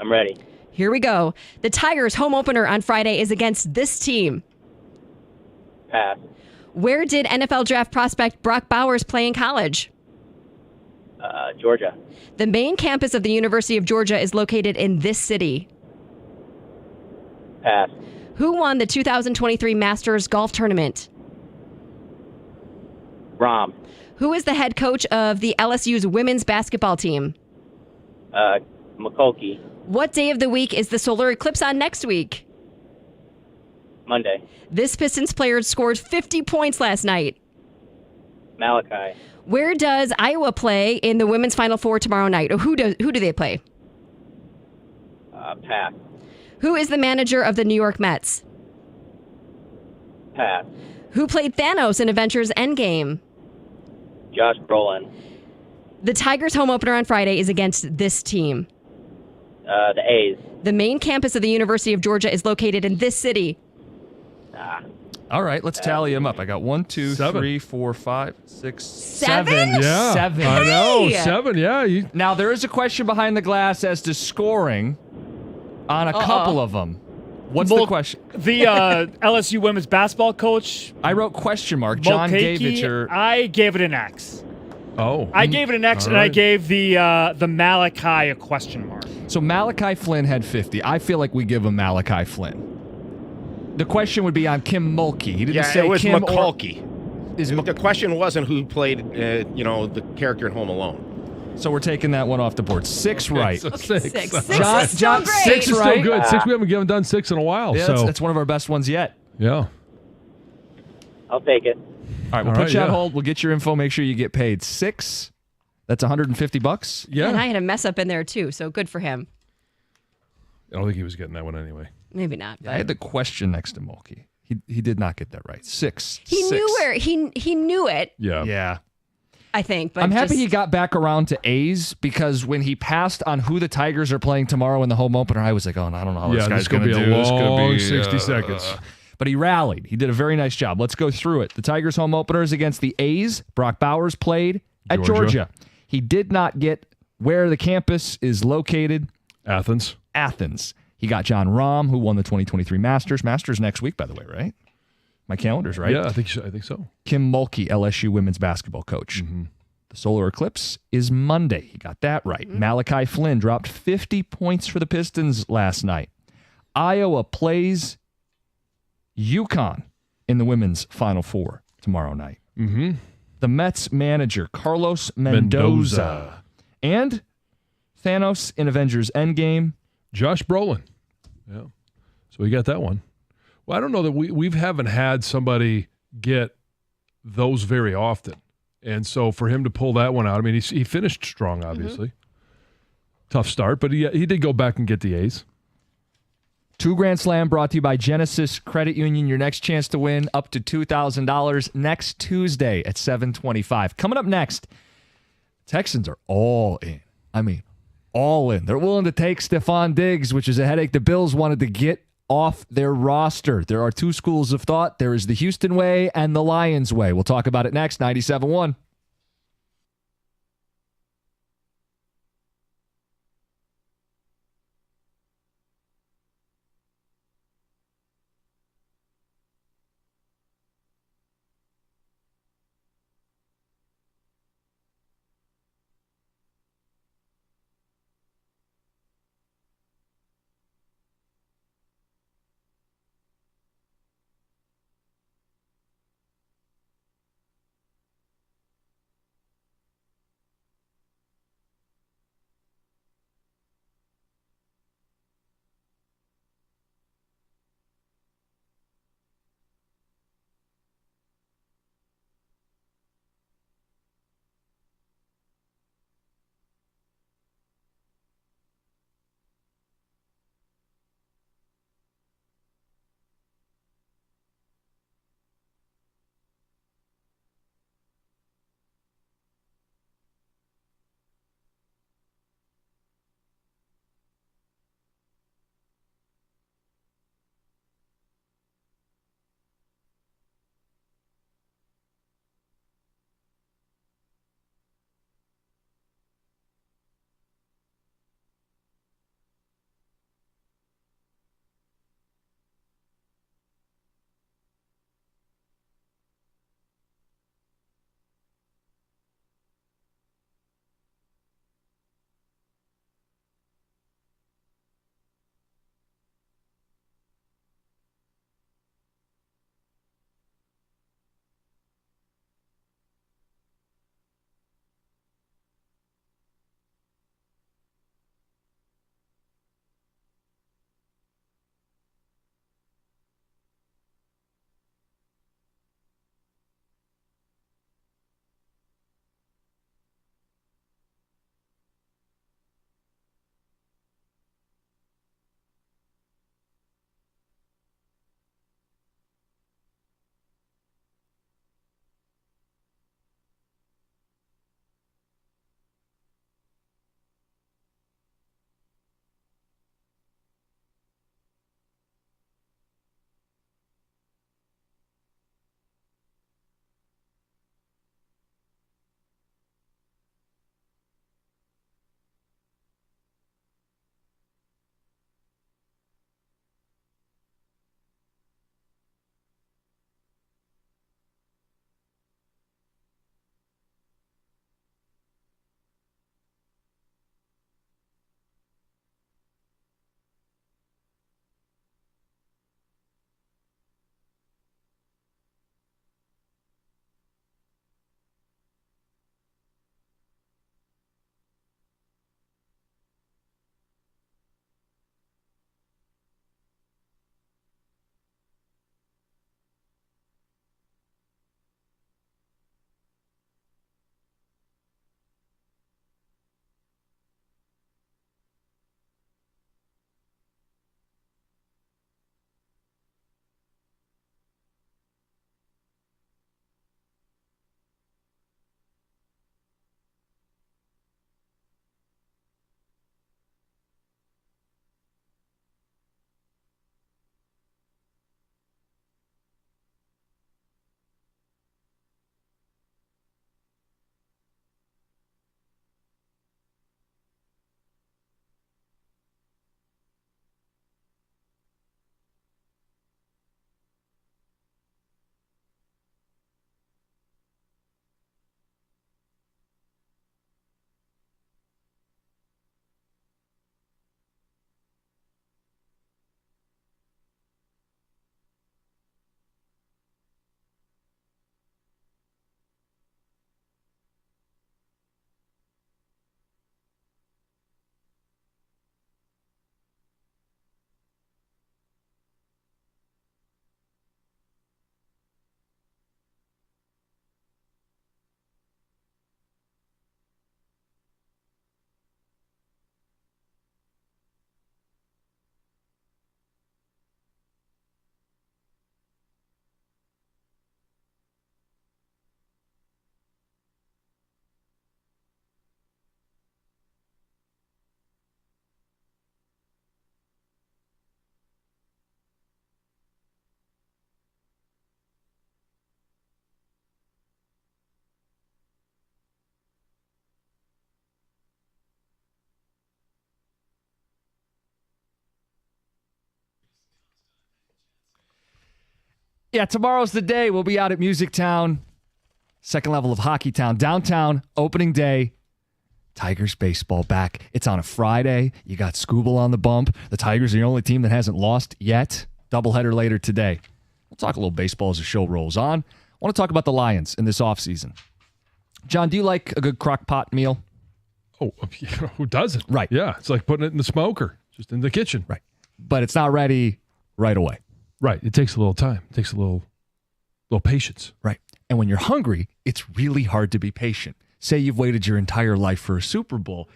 I'm ready. Here we go. The Tigers' home opener on Friday is against this team. Pass. Where did NFL draft prospect Brock Bowers play in college? Georgia. The main campus of the University of Georgia is located in this city. Pass. Who won the 2023 Masters Golf Tournament? Rom. Who is the head coach of the LSU's women's basketball team? McCulkey. What day of the week is the solar eclipse on next week? Monday. This Pistons player scored 50 points last night. Malachi. Where does Iowa play in the women's Final Four tomorrow night? Or who do they play? Pass. Who is the manager of the New York Mets? Pass. Who played Thanos in Avengers Endgame? Josh Brolin. The Tigers' home opener on Friday is against this team. The A's. The main campus of the University of Georgia is located in this city. All right, let's tally them up. I got 1, 2, 7. 3, 4, 5, 6, Seven? 7. Yeah. 7. I know. Hey! 7, yeah. Now, there is a question behind the glass as to scoring on a couple of them. What's the question? The LSU women's basketball coach, I wrote question mark. John gave it your... I gave it an X. Oh. I gave it an X, All and I right. gave the Malachi a question mark. So Malachi Flynn had 50. I feel like we give him Malachi Flynn. The question would be on Kim Mulkey. He didn't say it was Kim McCulkey. Is The question wasn't who played, the character in Home Alone. So we're taking that one off the board. 6 right. So 6. Six John- is still John, great. 6 is right. still good. 6, we haven't done 6 in a while. Yeah, so that's one of our best ones yet. yeah. I'll take it. All right, we'll All put right, you on yeah. hold. We'll get your info. Make sure you get paid. 6. That's $150. Yeah. And I had a mess up in there too, so good for him. I don't think he was getting that one anyway. Maybe not. I had the question next to Mulkey. He did not get that right. 6. He 6. knew where he knew it, Yeah. Yeah. I think. But I'm happy just- he got back around to A's because when he passed on who the Tigers are playing tomorrow in the home opener, I was like, oh, I don't know how Yeah, this guy's this could going to be a do. This could long be 60 seconds. But he rallied. He did a very nice job. Let's go through it. The Tigers' home openers against the A's. Brock Bowers played at Georgia. He did not get where the campus is located. Athens. He got John Rahm, who won the 2023 Masters. Masters next week, by the way, right? My calendar's right. Yeah, I think so. Kim Mulkey, LSU women's basketball coach. Mm-hmm. The solar eclipse is Monday. He got that right. Malachi Flynn dropped 50 points for the Pistons last night. Iowa plays UConn in the women's Final Four tomorrow night. Mm-hmm. The Mets manager, Carlos Mendoza. And Thanos in Avengers Endgame. Josh Brolin. Yeah. So we got that one. Well, I don't know that we haven't had somebody get those very often. And so for him to pull that one out, I mean, he finished strong, obviously. Tough start, but he did go back and get the A's. 2 Grand Slam brought to you by Genesis Credit Union. Your next chance to win up to $2,000 next Tuesday at 7:25. Coming up next, Texans are all in. I mean, all in. They're willing to take Stephon Diggs, which is a headache the Bills wanted to get off their roster. There are 2 schools of thought. There is the Houston way and the Lions way. We'll talk about it next. 97.1. Yeah, tomorrow's the day. We'll be out at Music Town, second level of Hockey Town, downtown, opening day. Tigers baseball back. It's on a Friday. You got Scooble on the bump. The Tigers are the only team that hasn't lost yet. Doubleheader later today. We'll talk a little baseball as the show rolls on. I want to talk about the Lions in this offseason. John, do you like a good crock pot meal? Oh, who doesn't? Right. Yeah, it's like putting it in the smoker, just in the kitchen. Right. But it's not ready right away. Right. It takes a little time. It takes a little patience. Right. And when you're hungry, it's really hard to be patient. Say you've waited your entire life for a Super Bowl.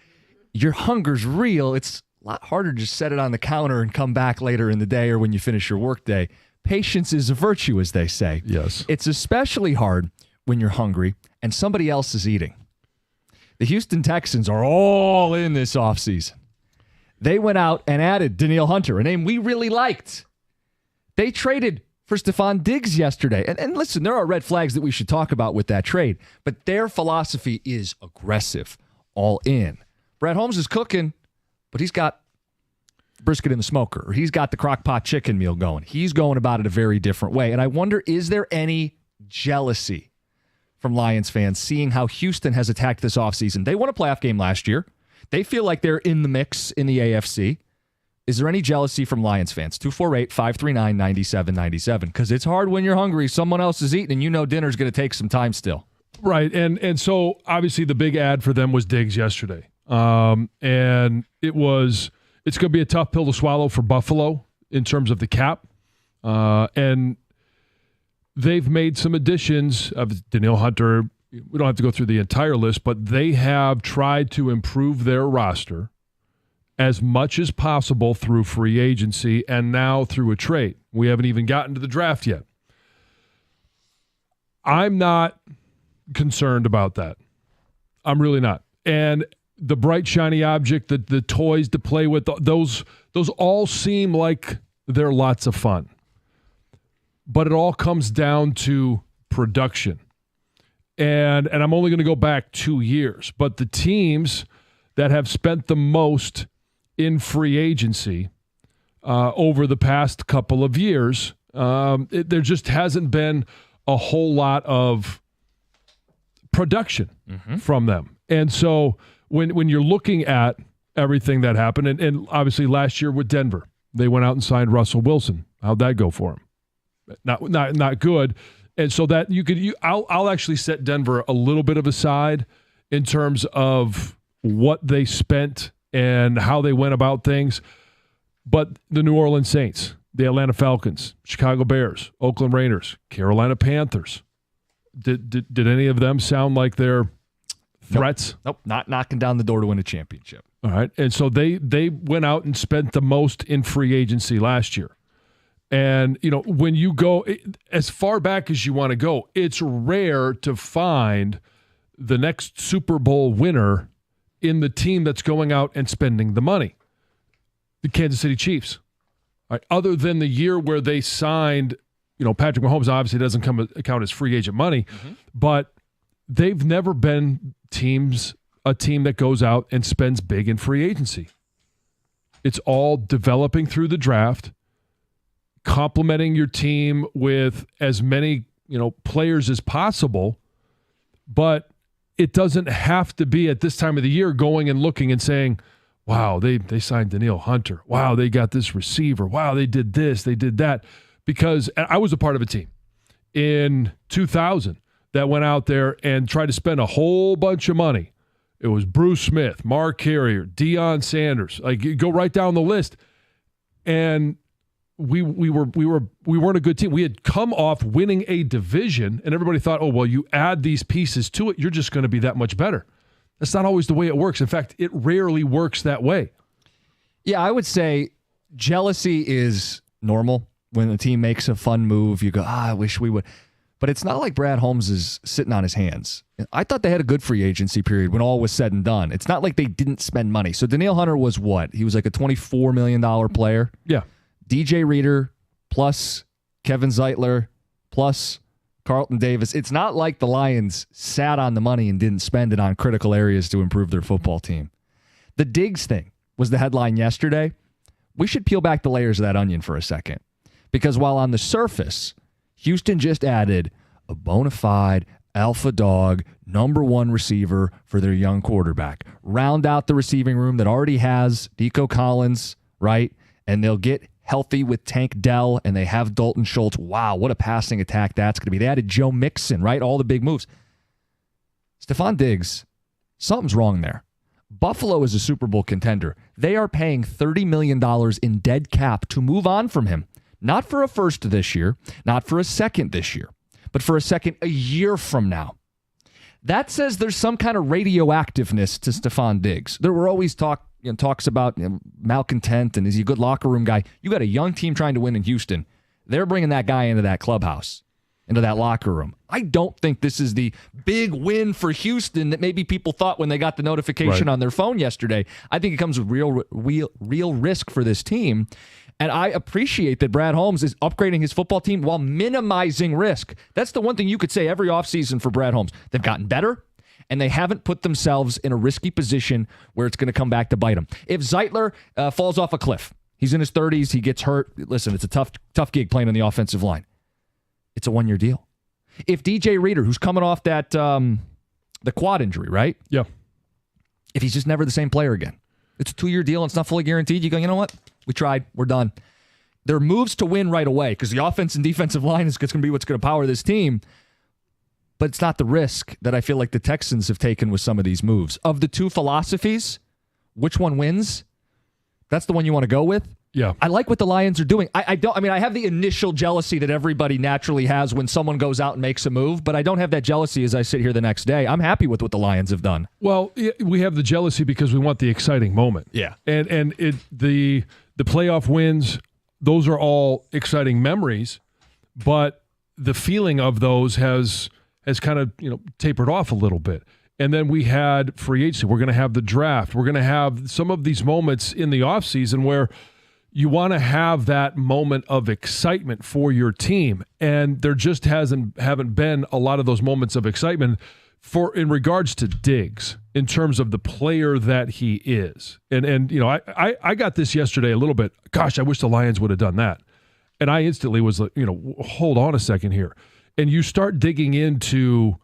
Your hunger's real. It's a lot harder to just set it on the counter and come back later in the day or when you finish your workday. Patience is a virtue, as they say. Yes. It's especially hard when you're hungry and somebody else is eating. The Houston Texans are all in this offseason. They went out and added Danielle Hunter, a name we really liked. They traded for Stephon Diggs yesterday. And listen, there are red flags that we should talk about with that trade, but their philosophy is aggressive, all in. Brett Holmes is cooking, but he's got brisket in the smoker, or he's got the crock pot chicken meal going. He's going about it a very different way. And I wonder, is there any jealousy from Lions fans seeing how Houston has attacked this offseason? They won a playoff game last year. They feel like they're in the mix in the AFC. Is there any jealousy from Lions fans? 248-539-9797. Because it's hard when you're hungry. Someone else is eating, and you know dinner's going to take some time still. Right. And so, obviously, the big ad for them was Diggs yesterday. And it's going to be a tough pill to swallow for Buffalo in terms of the cap. And they've made some additions of Danielle Hunter. We don't have to go through the entire list, but they have tried to improve their roster as much as possible through free agency and now through a trade. We haven't even gotten to the draft yet. I'm not concerned about that. I'm really not. And the bright, shiny object, the toys to play with, those all seem like they're lots of fun. But it all comes down to production. And I'm only going to go back 2 years. But the teams that have spent the most in free agency over the past couple of years, there just hasn't been a whole lot of production from them. And so when you're looking at everything that happened, and obviously last year with Denver, they went out and signed Russell Wilson. How'd that go for him? Not good. And so that I'll actually set Denver a little bit of aside in terms of what they spent and how they went about things. But the New Orleans Saints, the Atlanta Falcons, Chicago Bears, Oakland Raiders, Carolina Panthers, did any of them sound like they're threats? Nope, not knocking down the door to win a championship. All right. And so they went out and spent the most in free agency last year. And, when you go as far back as you want to go, it's rare to find the next Super Bowl winner in the team that's going out and spending the money. The Kansas City Chiefs. All right, other than the year where they signed, Patrick Mahomes obviously doesn't count as free agent money, but they've never been a team that goes out and spends big in free agency. It's all developing through the draft, complementing your team with as many, players as possible, but it doesn't have to be at this time of the year going and looking and saying, wow, they signed Danielle Hunter. Wow, they got this receiver. Wow, they did this, they did that. Because I was a part of a team in 2000 that went out there and tried to spend a whole bunch of money. It was Bruce Smith, Mark Carrier, Deion Sanders. Like, you go right down the list. And we weren't a good team. We had come off winning a division, and everybody thought, oh, well, you add these pieces to it, you're just going to be that much better. That's not always the way it works. In fact, it rarely works that way. Yeah, I would say jealousy is normal. When the team makes a fun move, you go, I wish we would. But it's not like Brad Holmes is sitting on his hands. I thought they had a good free agency period when all was said and done. It's not like they didn't spend money. So Danielle Hunter was what? He was like a $24 million player. Yeah. DJ Reader plus Kevin Zeitler plus Carlton Davis. It's not like the Lions sat on the money and didn't spend it on critical areas to improve their football team. The Diggs thing was the headline yesterday. We should peel back the layers of that onion for a second. Because while on the surface, Houston just added a bona fide alpha dog, number one receiver for their young quarterback. Round out the receiving room that already has Nico Collins, right? And they'll get healthy with Tank Dell, and they have Dalton Schultz. Wow, what a passing attack that's going to be. They added Joe Mixon, right? All the big moves. Stephon Diggs, something's wrong there. Buffalo is a Super Bowl contender. They are paying $30 million in dead cap to move on from him. Not for a first this year, not for a second this year, but for a second a year from now. That says there's some kind of radioactiveness to Stephon Diggs. There were always talks about malcontent and is he a good locker room guy. You got a young team trying to win in Houston. They're bringing that guy into that clubhouse, into that locker room. I don't think this is the big win for Houston that maybe people thought when they got the notification on their phone yesterday. I think it comes with real risk for this team. And I appreciate that Brad Holmes is upgrading his football team while minimizing risk. That's the one thing you could say every offseason for Brad Holmes. They've gotten better, and they haven't put themselves in a risky position where it's going to come back to bite them. If Zeitler falls off a cliff, he's in his 30s, he gets hurt. Listen, it's a tough gig playing on the offensive line. It's a one-year deal. If DJ Reader, who's coming off that the quad injury, right? Yeah. If he's just never the same player again, it's a 2-year deal and it's not fully guaranteed. You go, you know what? We tried. We're done. There are moves to win right away because the offense and defensive line is going to be what's going to power this team. But it's not the risk that I feel like the Texans have taken with some of these moves. Of the two philosophies, which one wins? That's the one you want to go with? Yeah. I like what the Lions are doing. I have the initial jealousy that everybody naturally has when someone goes out and makes a move, but I don't have that jealousy as I sit here the next day. I'm happy with what the Lions have done. Well, we have the jealousy because we want the exciting moment. Yeah. And the playoff wins, those are all exciting memories, but the feeling of those has kind of, tapered off a little bit. And then we had free agency. We're going to have the draft. We're going to have some of these moments in the offseason where you want to have that moment of excitement for your team. And there just haven't been a lot of those moments of excitement in regards to Diggs in terms of the player that he is. And I got this yesterday a little bit. Gosh, I wish the Lions would have done that. And I instantly was like, hold on a second here. And you start digging into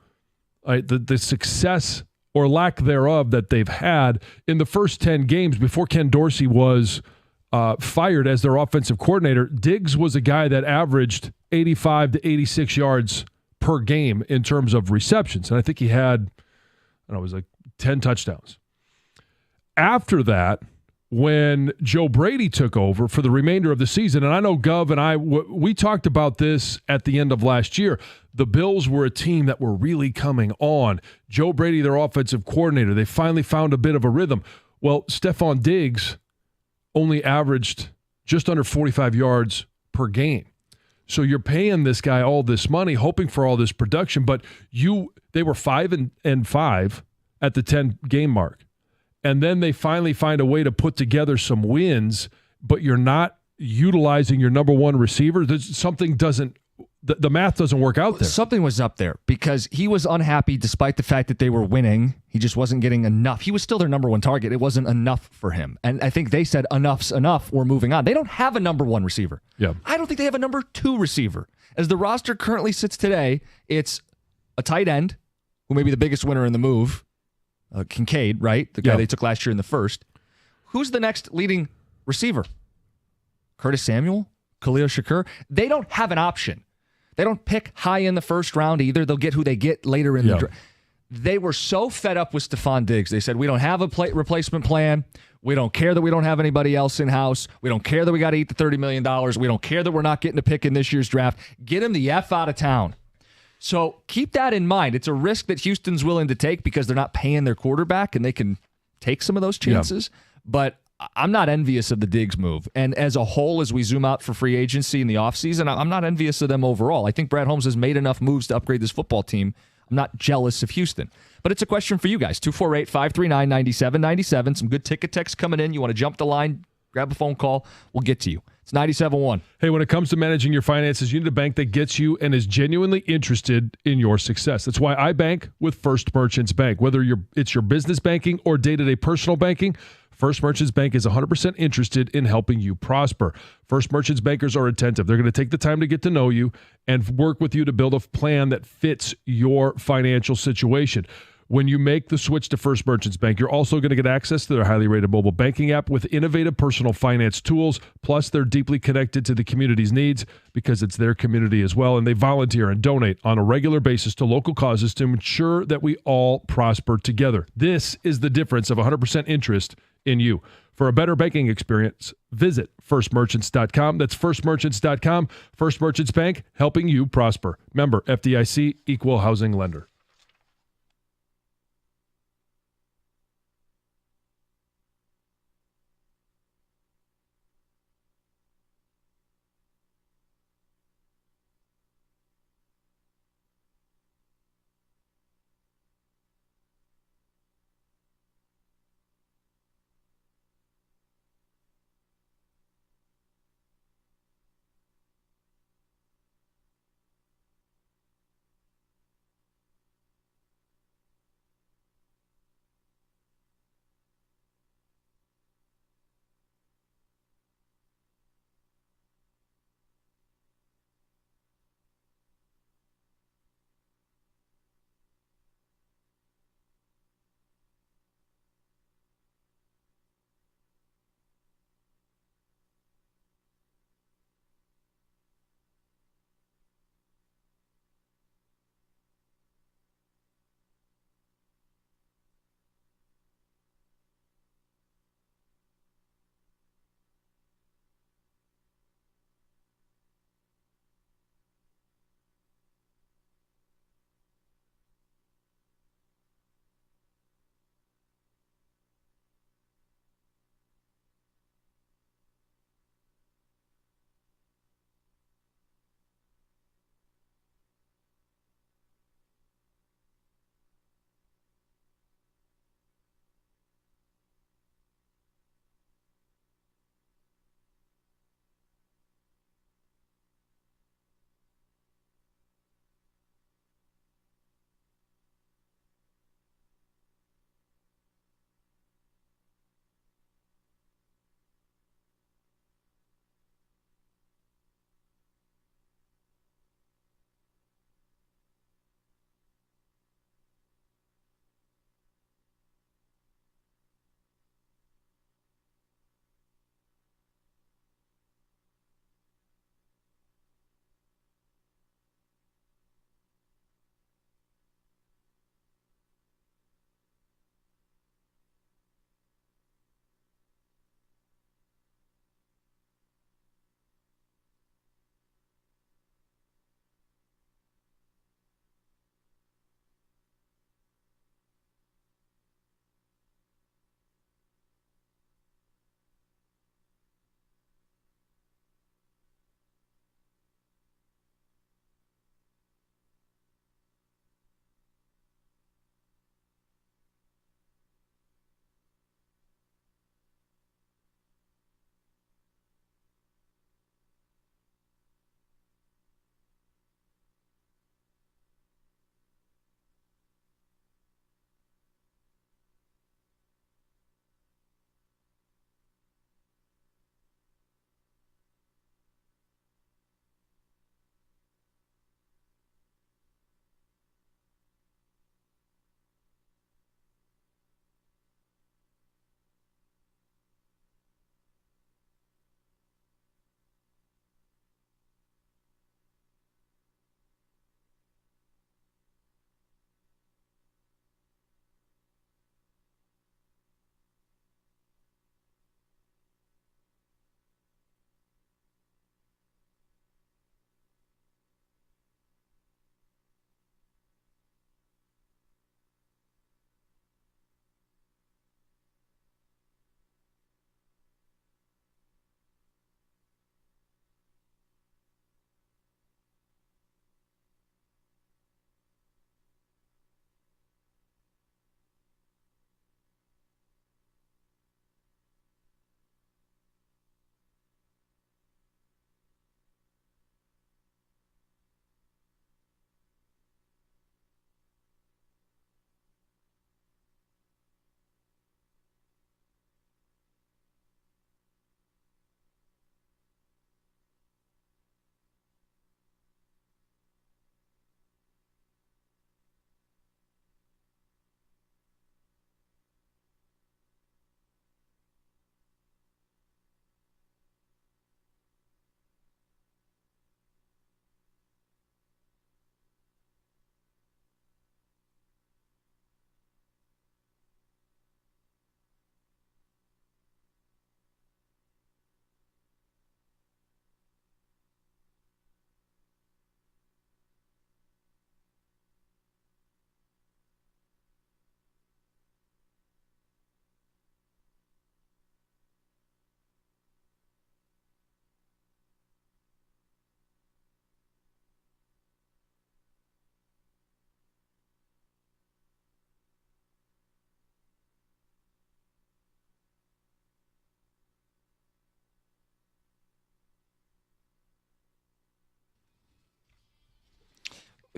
the success or lack thereof that they've had in the first 10 games before Ken Dorsey was fired as their offensive coordinator. Diggs was a guy that averaged 85 to 86 yards per game in terms of receptions. And I think he had, it was like 10 touchdowns. After that, when Joe Brady took over for the remainder of the season, and I know Gov and I, we talked about this at the end of last year. The Bills were a team that were really coming on. Joe Brady, their offensive coordinator, they finally found a bit of a rhythm. Well, Stephon Diggs only averaged just under 45 yards per game. So you're paying this guy all this money, hoping for all this production, but they were 5-5 at the 10-game mark. And then they finally find a way to put together some wins, but you're not utilizing your number one receiver. The math doesn't work out there. Something was up there because he was unhappy despite the fact that they were winning. He just wasn't getting enough. He was still their number one target. It wasn't enough for him. And I think they said enough's enough. We're moving on. They don't have a number one receiver. Yeah. I don't think they have a number two receiver. As the roster currently sits today, it's a tight end who may be the biggest winner in the move. Kincaid, right? The guy they took last year in the first. Who's the next leading receiver? Curtis Samuel? Khalil Shakur? They don't have an option. They don't pick high in the first round either. They'll get who they get later in the draft. They were so fed up with Stephon Diggs. They said, we don't have a replacement plan. We don't care that we don't have anybody else in-house. We don't care that we got to eat the $30 million. We don't care that we're not getting a pick in this year's draft. Get him the F out of town. So keep that in mind. It's a risk that Houston's willing to take because they're not paying their quarterback and they can take some of those chances. But I'm not envious of the Diggs move. And as a whole, as we zoom out for free agency in the offseason, I'm not envious of them overall. I think Brad Holmes has made enough moves to upgrade this football team. I'm not jealous of Houston. But it's a question for you guys. 248-539-9797. Some good ticket texts coming in. You want to jump the line, grab a phone call. We'll get to you. It's 97.1. Hey, when it comes to managing your finances, you need a bank that gets you and is genuinely interested in your success. That's why I bank with First Merchants Bank. Whether it's your business banking or day-to-day personal banking, First Merchants Bank is 100% interested in helping you prosper. First Merchants bankers are attentive. They're going to take the time to get to know you and work with you to build a plan that fits your financial situation. When you make the switch to First Merchants Bank, you're also going to get access to their highly rated mobile banking app with innovative personal finance tools. Plus, they're deeply connected to the community's needs because it's their community as well. And they volunteer and donate on a regular basis to local causes to ensure that we all prosper together. This is the difference of 100% interest in you. For a better banking experience, visit firstmerchants.com. That's firstmerchants.com. First Merchants Bank, helping you prosper. Member FDIC, equal housing lender.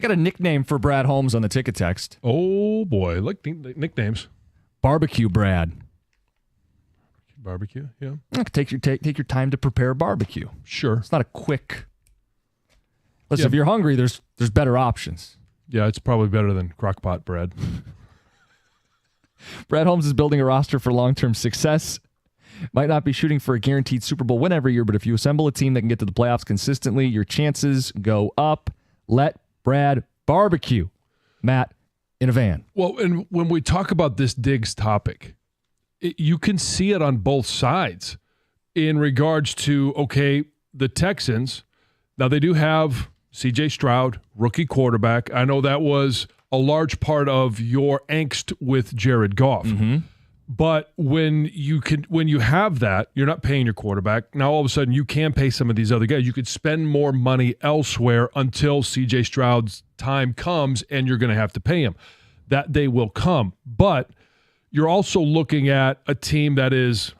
We got a nickname for Brad Holmes on the ticket text. Oh, boy. Look, nicknames. Barbecue Brad. Barbecue, yeah. Take your time to prepare barbecue. Sure. It's not a quick. Listen, Yeah. if you're hungry, there's better options. Yeah, it's probably better than crockpot bread. Brad Holmes is building a roster for long-term success. Might not be shooting for a guaranteed Super Bowl win every year, but if you assemble a team that can get to the playoffs consistently, your chances go up. Let Brad barbecue. Matt, in a van. Well, and when we talk about this Diggs topic, you can see it on both sides in regards to, okay, the Texans, now they do have C.J. Stroud, rookie quarterback. I know that was a large part of your angst with Jared Goff. Mm-hmm. But when you have that, you're not paying your quarterback. Now all of a sudden you can pay some of these other guys. You could spend more money elsewhere until C.J. Stroud's time comes and you're going to have to pay him. That day will come. But you're also looking at a team that is,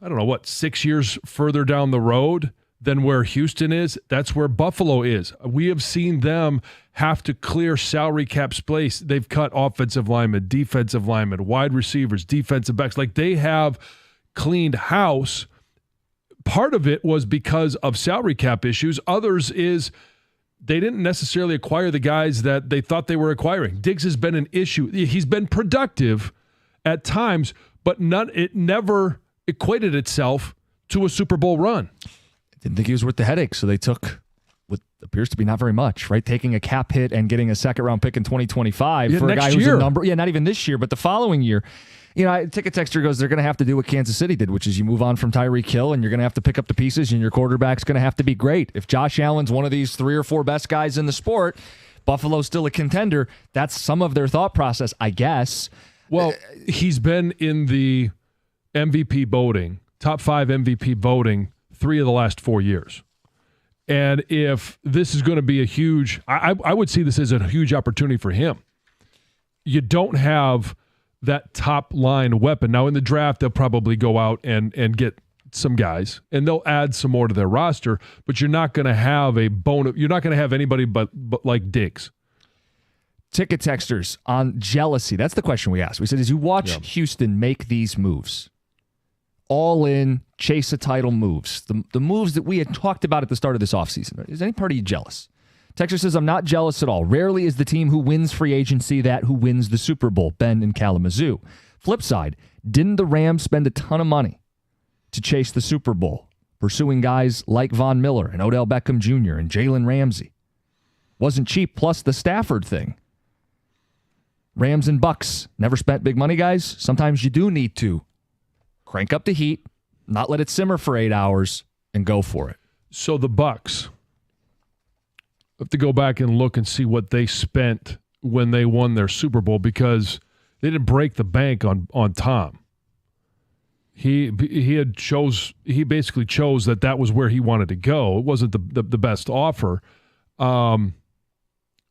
6 years further down the road than where Houston is. That's where Buffalo is. We have seen them have to clear salary cap space. They've cut offensive linemen, defensive linemen, wide receivers, defensive backs. Like they have cleaned house. Part of it was because of salary cap issues. Others is they didn't necessarily acquire the guys that they thought they were acquiring. Diggs has been an issue. He's been productive at times, but it never equated itself to a Super Bowl run. Didn't think he was worth the headache, so they took what appears to be not very much, right? Taking a cap hit and getting a second-round pick in 2025 for a guy who's a number. Yeah, not even this year, but the following year. Ticket Texter goes, they're going to have to do what Kansas City did, which is you move on from Tyreek Hill, and you're going to have to pick up the pieces, and your quarterback's going to have to be great. If Josh Allen's one of these 3 or 4 best guys in the sport, Buffalo's still a contender. That's some of their thought process, I guess. Well, he's been in the MVP voting, top 5 MVP voting, 3 of the last 4 years. And if this is going to be a huge, I would see this as a huge opportunity for him. You don't have that top line weapon. Now in the draft, they'll probably go out and get some guys and they'll add some more to their roster, but you're not going to have you're not going to have anybody but like Diggs. Ticket texters on jealousy. That's the question we asked. We said, as you watch Houston make these moves, all in, chase a title moves, the moves that we had talked about at the start of this offseason, is any part of you jealous? Texter says, I'm not jealous at all. Rarely is the team who wins free agency that who wins the Super Bowl, Ben in Kalamazoo. Flip side, didn't the Rams spend a ton of money to chase the Super Bowl, pursuing guys like Von Miller and Odell Beckham Jr. and Jalen Ramsey? Wasn't cheap, plus the Stafford thing. Rams and Bucks never spent big money, guys. Sometimes you do need to crank up the heat, not let it simmer for 8 hours, and go for it. So the Bucks have to go back and look and see what they spent when they won their Super Bowl, because they didn't break the bank on Tom. He basically chose that was where he wanted to go. It wasn't the best offer. I'll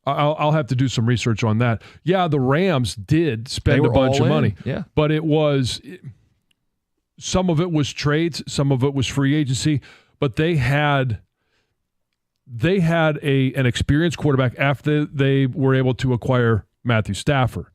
have to do some research on that. Yeah, the Rams did spend a bunch of money. Yeah. But some of it was trades, some of it was free agency, but they had an experienced quarterback after they were able to acquire Matthew Stafford.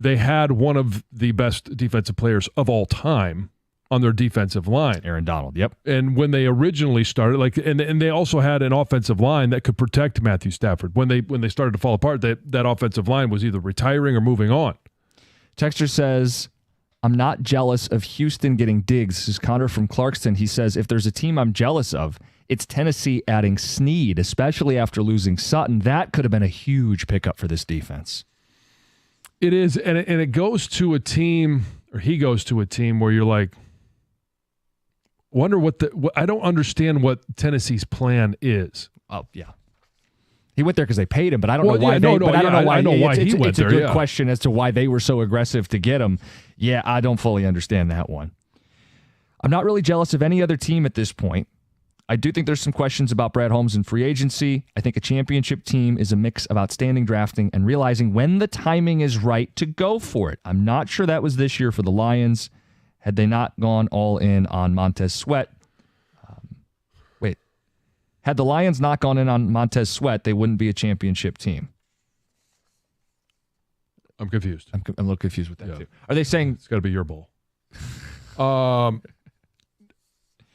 They had one of the best defensive players of all time on their defensive line. Aaron Donald, yep. And when they originally started, and they also had an offensive line that could protect Matthew Stafford. When they started to fall apart, that offensive line was either retiring or moving on. Texter says, I'm not jealous of Houston getting Diggs. This is Connor from Clarkston. He says, if there's a team I'm jealous of, it's Tennessee adding Snead, especially after losing Sutton. That could have been a huge pickup for this defense. It is, and it goes to a team, or he goes to a team where you're like, wonder I don't understand what Tennessee's plan is. Oh, yeah. He went there because they paid him, but I don't know why I don't know why he went there. It's a good question as to why they were so aggressive to get him. Yeah, I don't fully understand that one. I'm not really jealous of any other team at this point. I do think there's some questions about Brad Holmes and free agency. I think a championship team is a mix of outstanding drafting and realizing when the timing is right to go for it. I'm not sure that was this year for the Lions. Had they not gone all in on Montez Sweat. Had the Lions not gone in on Montez Sweat, they wouldn't be a championship team. I'm confused. I'm a little confused with that, Yeah. too. Are they saying It's got to be your bowl.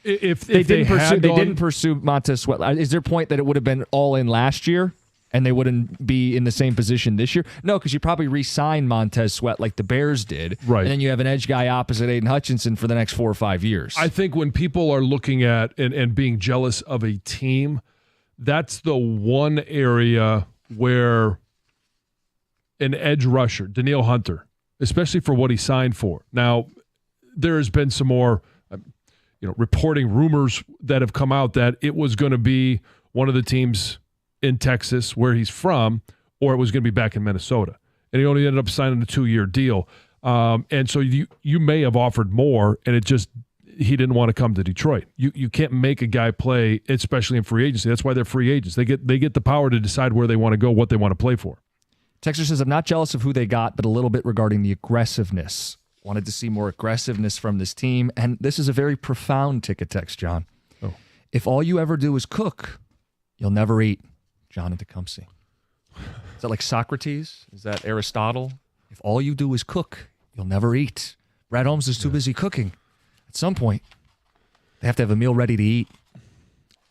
If they had didn't pursue Montez Sweat? Is their point that it would have been all in last year and they wouldn't be in the same position this year? No, because you probably re-signed Montez Sweat like the Bears did. Right. And then you have an edge guy opposite Aiden Hutchinson for the next 4 or 5 years. I think when people are looking at and being jealous of a team, that's the one area where an edge rusher, Danielle Hunter, especially for what he signed for. Now, there has been some more reporting rumors that have come out that it was going to be one of the teams in Texas where he's from, or it was going to be back in Minnesota. And he only ended up signing a 2-year deal. And so you may have offered more, and he didn't want to come to Detroit. You can't make a guy play, especially in free agency. That's why they're free agents. They get the power to decide where they want to go, what they want to play for. Texter says, I'm not jealous of who they got, but a little bit regarding the aggressiveness. Wanted to see more aggressiveness from this team. And this is a very profound ticket text, John. Oh. If all you ever do is cook, you'll never eat. John in Tecumseh. Is that like Socrates? Is that Aristotle? If all you do is cook, you'll never eat. Brad Holmes is too busy cooking. At some point, they have to have a meal ready to eat.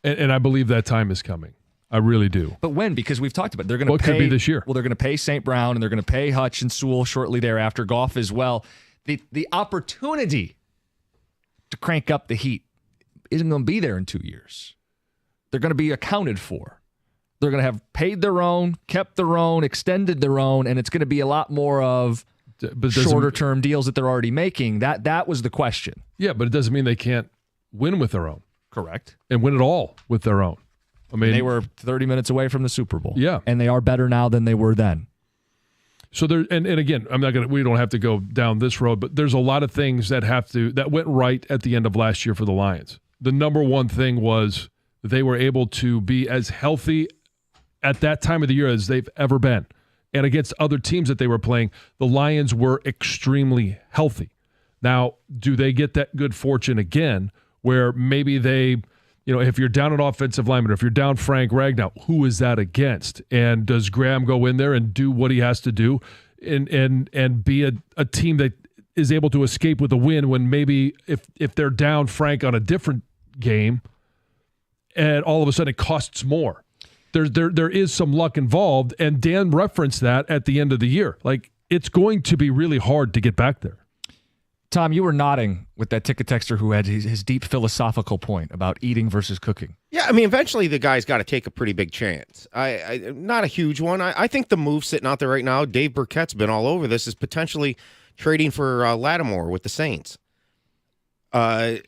And I believe that time is coming. I really do. But when? Because we've talked about it. They're going to pay. Could be this year. Well, they're going to pay St. Brown, and they're going to pay Hutch and Sewell shortly thereafter. Goff as well. The opportunity to crank up the heat isn't going to be there in 2 years. They're going to be accounted for. They're going to have paid their own, kept their own, extended their own, and it's going to be a lot more of shorter-term deals that they're already making. That was the question. Yeah, but it doesn't mean they can't win with their own. Correct. And win it all with their own. I mean, they were 30 minutes away from the Super Bowl. Yeah. And they are better now than they were then. So there, and again, we don't have to go down this road, but there's a lot of things that went right at the end of last year for the Lions. The number one thing was they were able to be as healthy at that time of the year as they've ever been. And against other teams that they were playing, the Lions were extremely healthy. Now, do they get that good fortune again where maybe they, if you're down an offensive lineman, or if you're down Frank Ragnow, who is that against? And does Graham go in there and do what he has to do and be a team that is able to escape with a win when maybe if they're down Frank on a different game and all of a sudden it costs more? There is some luck involved, and Dan referenced that at the end of the year. Like, it's going to be really hard to get back there. Tom, you were nodding with that ticket texter who had his deep philosophical point about eating versus cooking. Yeah, I mean, eventually the guy's got to take a pretty big chance. Not a huge one. I think the move sitting out there right now, Dave Burkett's been all over this, is potentially trading for Lattimore with the Saints. And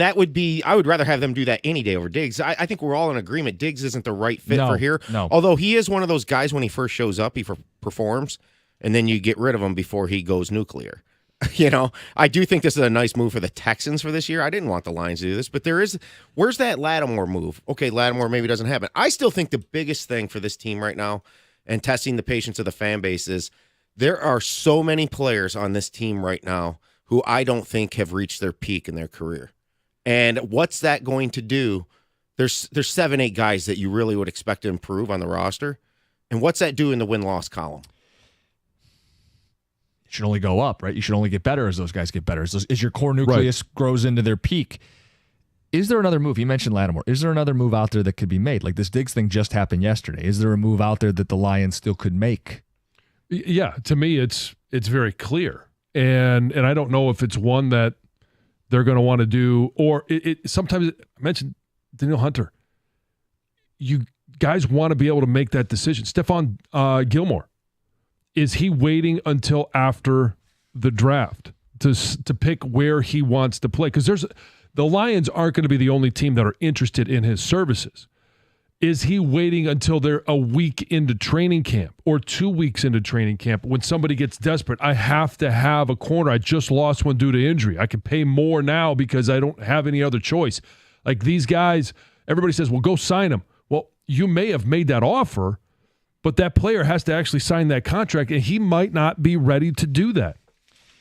that would be, I would rather have them do that any day over Diggs. I think we're all in agreement. Diggs isn't the right fit for here. No. Although he is one of those guys, when he first shows up, he performs, and then you get rid of him before he goes nuclear. I do think this is a nice move for the Texans for this year. I didn't want the Lions to do this, but where's that Lattimore move? Okay, Lattimore maybe doesn't happen. I still think the biggest thing for this team right now and testing the patience of the fan base is there are so many players on this team right now who I don't think have reached their peak in their career. And what's that going to do? There's 7-8 guys that you really would expect to improve on the roster. And what's that do in the win-loss column? It should only go up, right? You should only get better as those guys get better. As your core nucleus grows into their peak. Is there another move? You mentioned Lattimore. Is there another move out there that could be made? Like, this Diggs thing just happened yesterday. Is there a move out there that the Lions still could make? Yeah, to me, it's very clear. And I don't know if it's one that they're going to want to do, or sometimes I mentioned Danielle Hunter. You guys want to be able to make that decision. Stephon Gilmore, is he waiting until after the draft to pick where he wants to play? Because the Lions aren't going to be the only team that are interested in his services. Is he waiting until they're a week into training camp or 2 weeks into training camp when somebody gets desperate? I have to have a corner. I just lost one due to injury. I can pay more now because I don't have any other choice. Like, these guys, everybody says, well, go sign them. Well, you may have made that offer, but that player has to actually sign that contract, and he might not be ready to do that.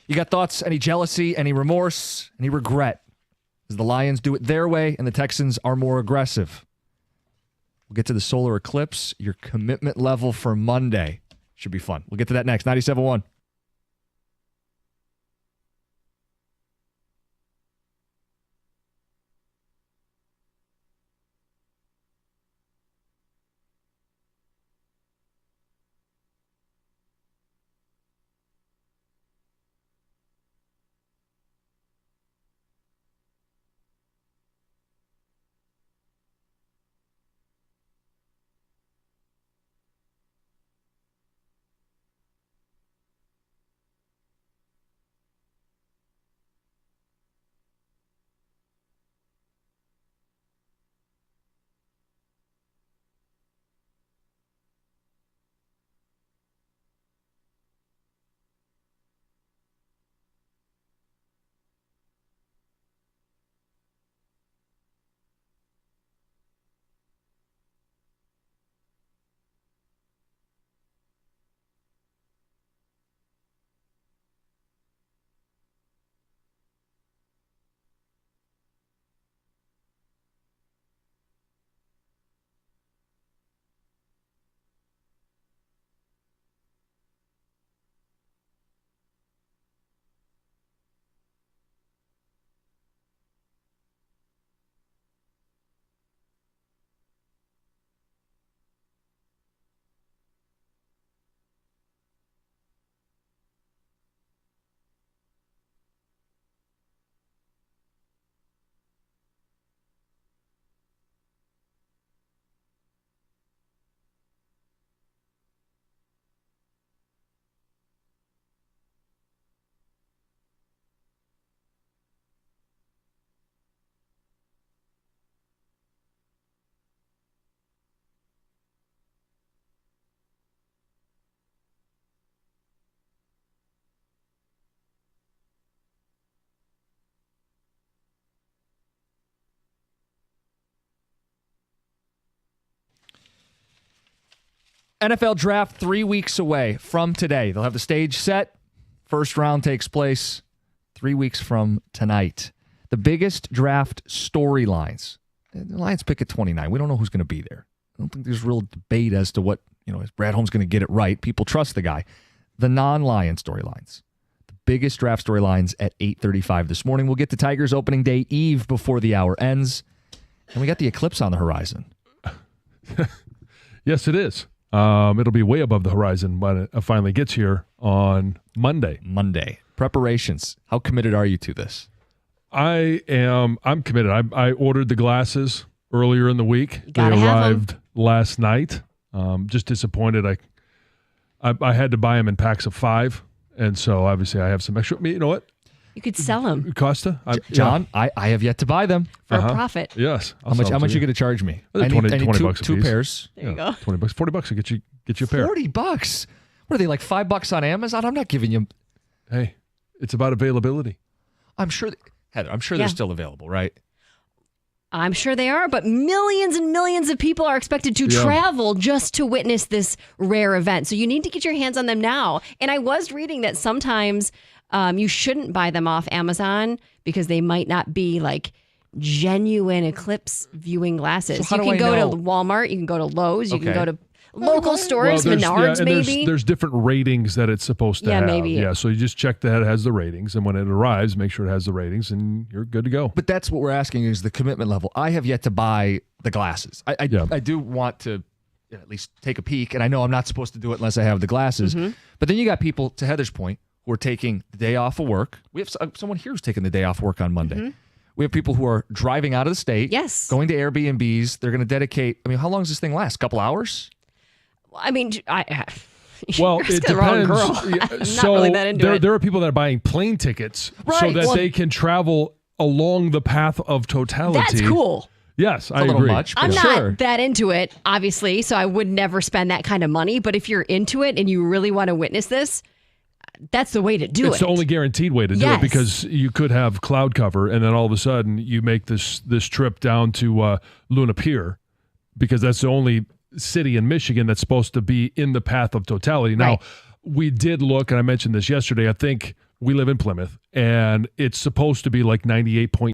You got thoughts? Any jealousy? Any remorse? Any regret? As the Lions do it their way and the Texans are more aggressive. We'll get to the solar eclipse, your commitment level for Monday. Should be fun. We'll get to that next. 97.1. NFL draft 3 weeks away from today. They'll have the stage set. First round takes place 3 weeks from tonight. The biggest draft storylines. The Lions pick at 29. We don't know who's going to be there. I don't think there's real debate as to what, is Brad Holmes going to get it right? People trust the guy. The non-Lion storylines. The biggest draft storylines at 8:35 this morning. We'll get to Tigers opening day eve before the hour ends. And we got the eclipse on the horizon. Yes, it is. It'll be way above the horizon when it finally gets here on Monday. Preparations. How committed are you to this? I'm committed. I ordered the glasses earlier in the week. They Gotta have 'em. arrived last night. Just disappointed. I had to buy them in packs of 5, and so obviously I have some extra. You know what, You could sell them Costa? John, I have yet to buy them. for a profit. Yes. How much are you going to charge me? They're 20 bucks a two piece. pairs. There you go. $20, $40 to get you a pair. $40. What are they, like $5 on Amazon? I'm not giving you. Hey, it's about availability. I'm sure, Heather, Yeah. they're still available, right? I'm sure they are, but millions and millions of people are expected to travel just to witness this rare event. So you need to get your hands on them now. And I was reading that sometimes you shouldn't buy them off Amazon because they might not be like genuine eclipse viewing glasses. So how you do can I go know? to Walmart, you can go to Lowe's, you can Okay. go to local stores, Well, Menards and maybe. There's different ratings that it's supposed to Yeah, have. maybe. Yeah, so you just check that it has the ratings, and when it arrives, make sure it has the ratings, and you're good to go. But that's what we're asking is the commitment level. I have yet to buy the glasses. I do want to at least take a peek, and I know I'm not supposed to do it unless I have the glasses. Mm-hmm. But then you got people, to Heather's point, who are taking the day off of work. We have someone here who's taking the day off work on Monday. Mm-hmm. We have people who are driving out of the state. Yes. Going to Airbnbs. They're going to dedicate, how long does this thing last? A couple hours? I mean, Well, you're it asking the wrong depends. girl. Yeah, I'm so not really that into it. there are people that are buying plane tickets so Right. that Well, they can travel along the path of totality. That's cool. Yes, I A little agree. much, but I'm sure. not that into it, obviously, so I would never spend that kind of money. But if you're into it and you really want to witness this, that's the way to do it. It's the only guaranteed way to do Yes. it because you could have cloud cover and then all of a sudden you make this trip down to Luna Pier because that's the only city in Michigan that's supposed to be in the path of totality. Now, Right. we did look, and I mentioned this yesterday, I think we live in Plymouth, and it's supposed to be like 98.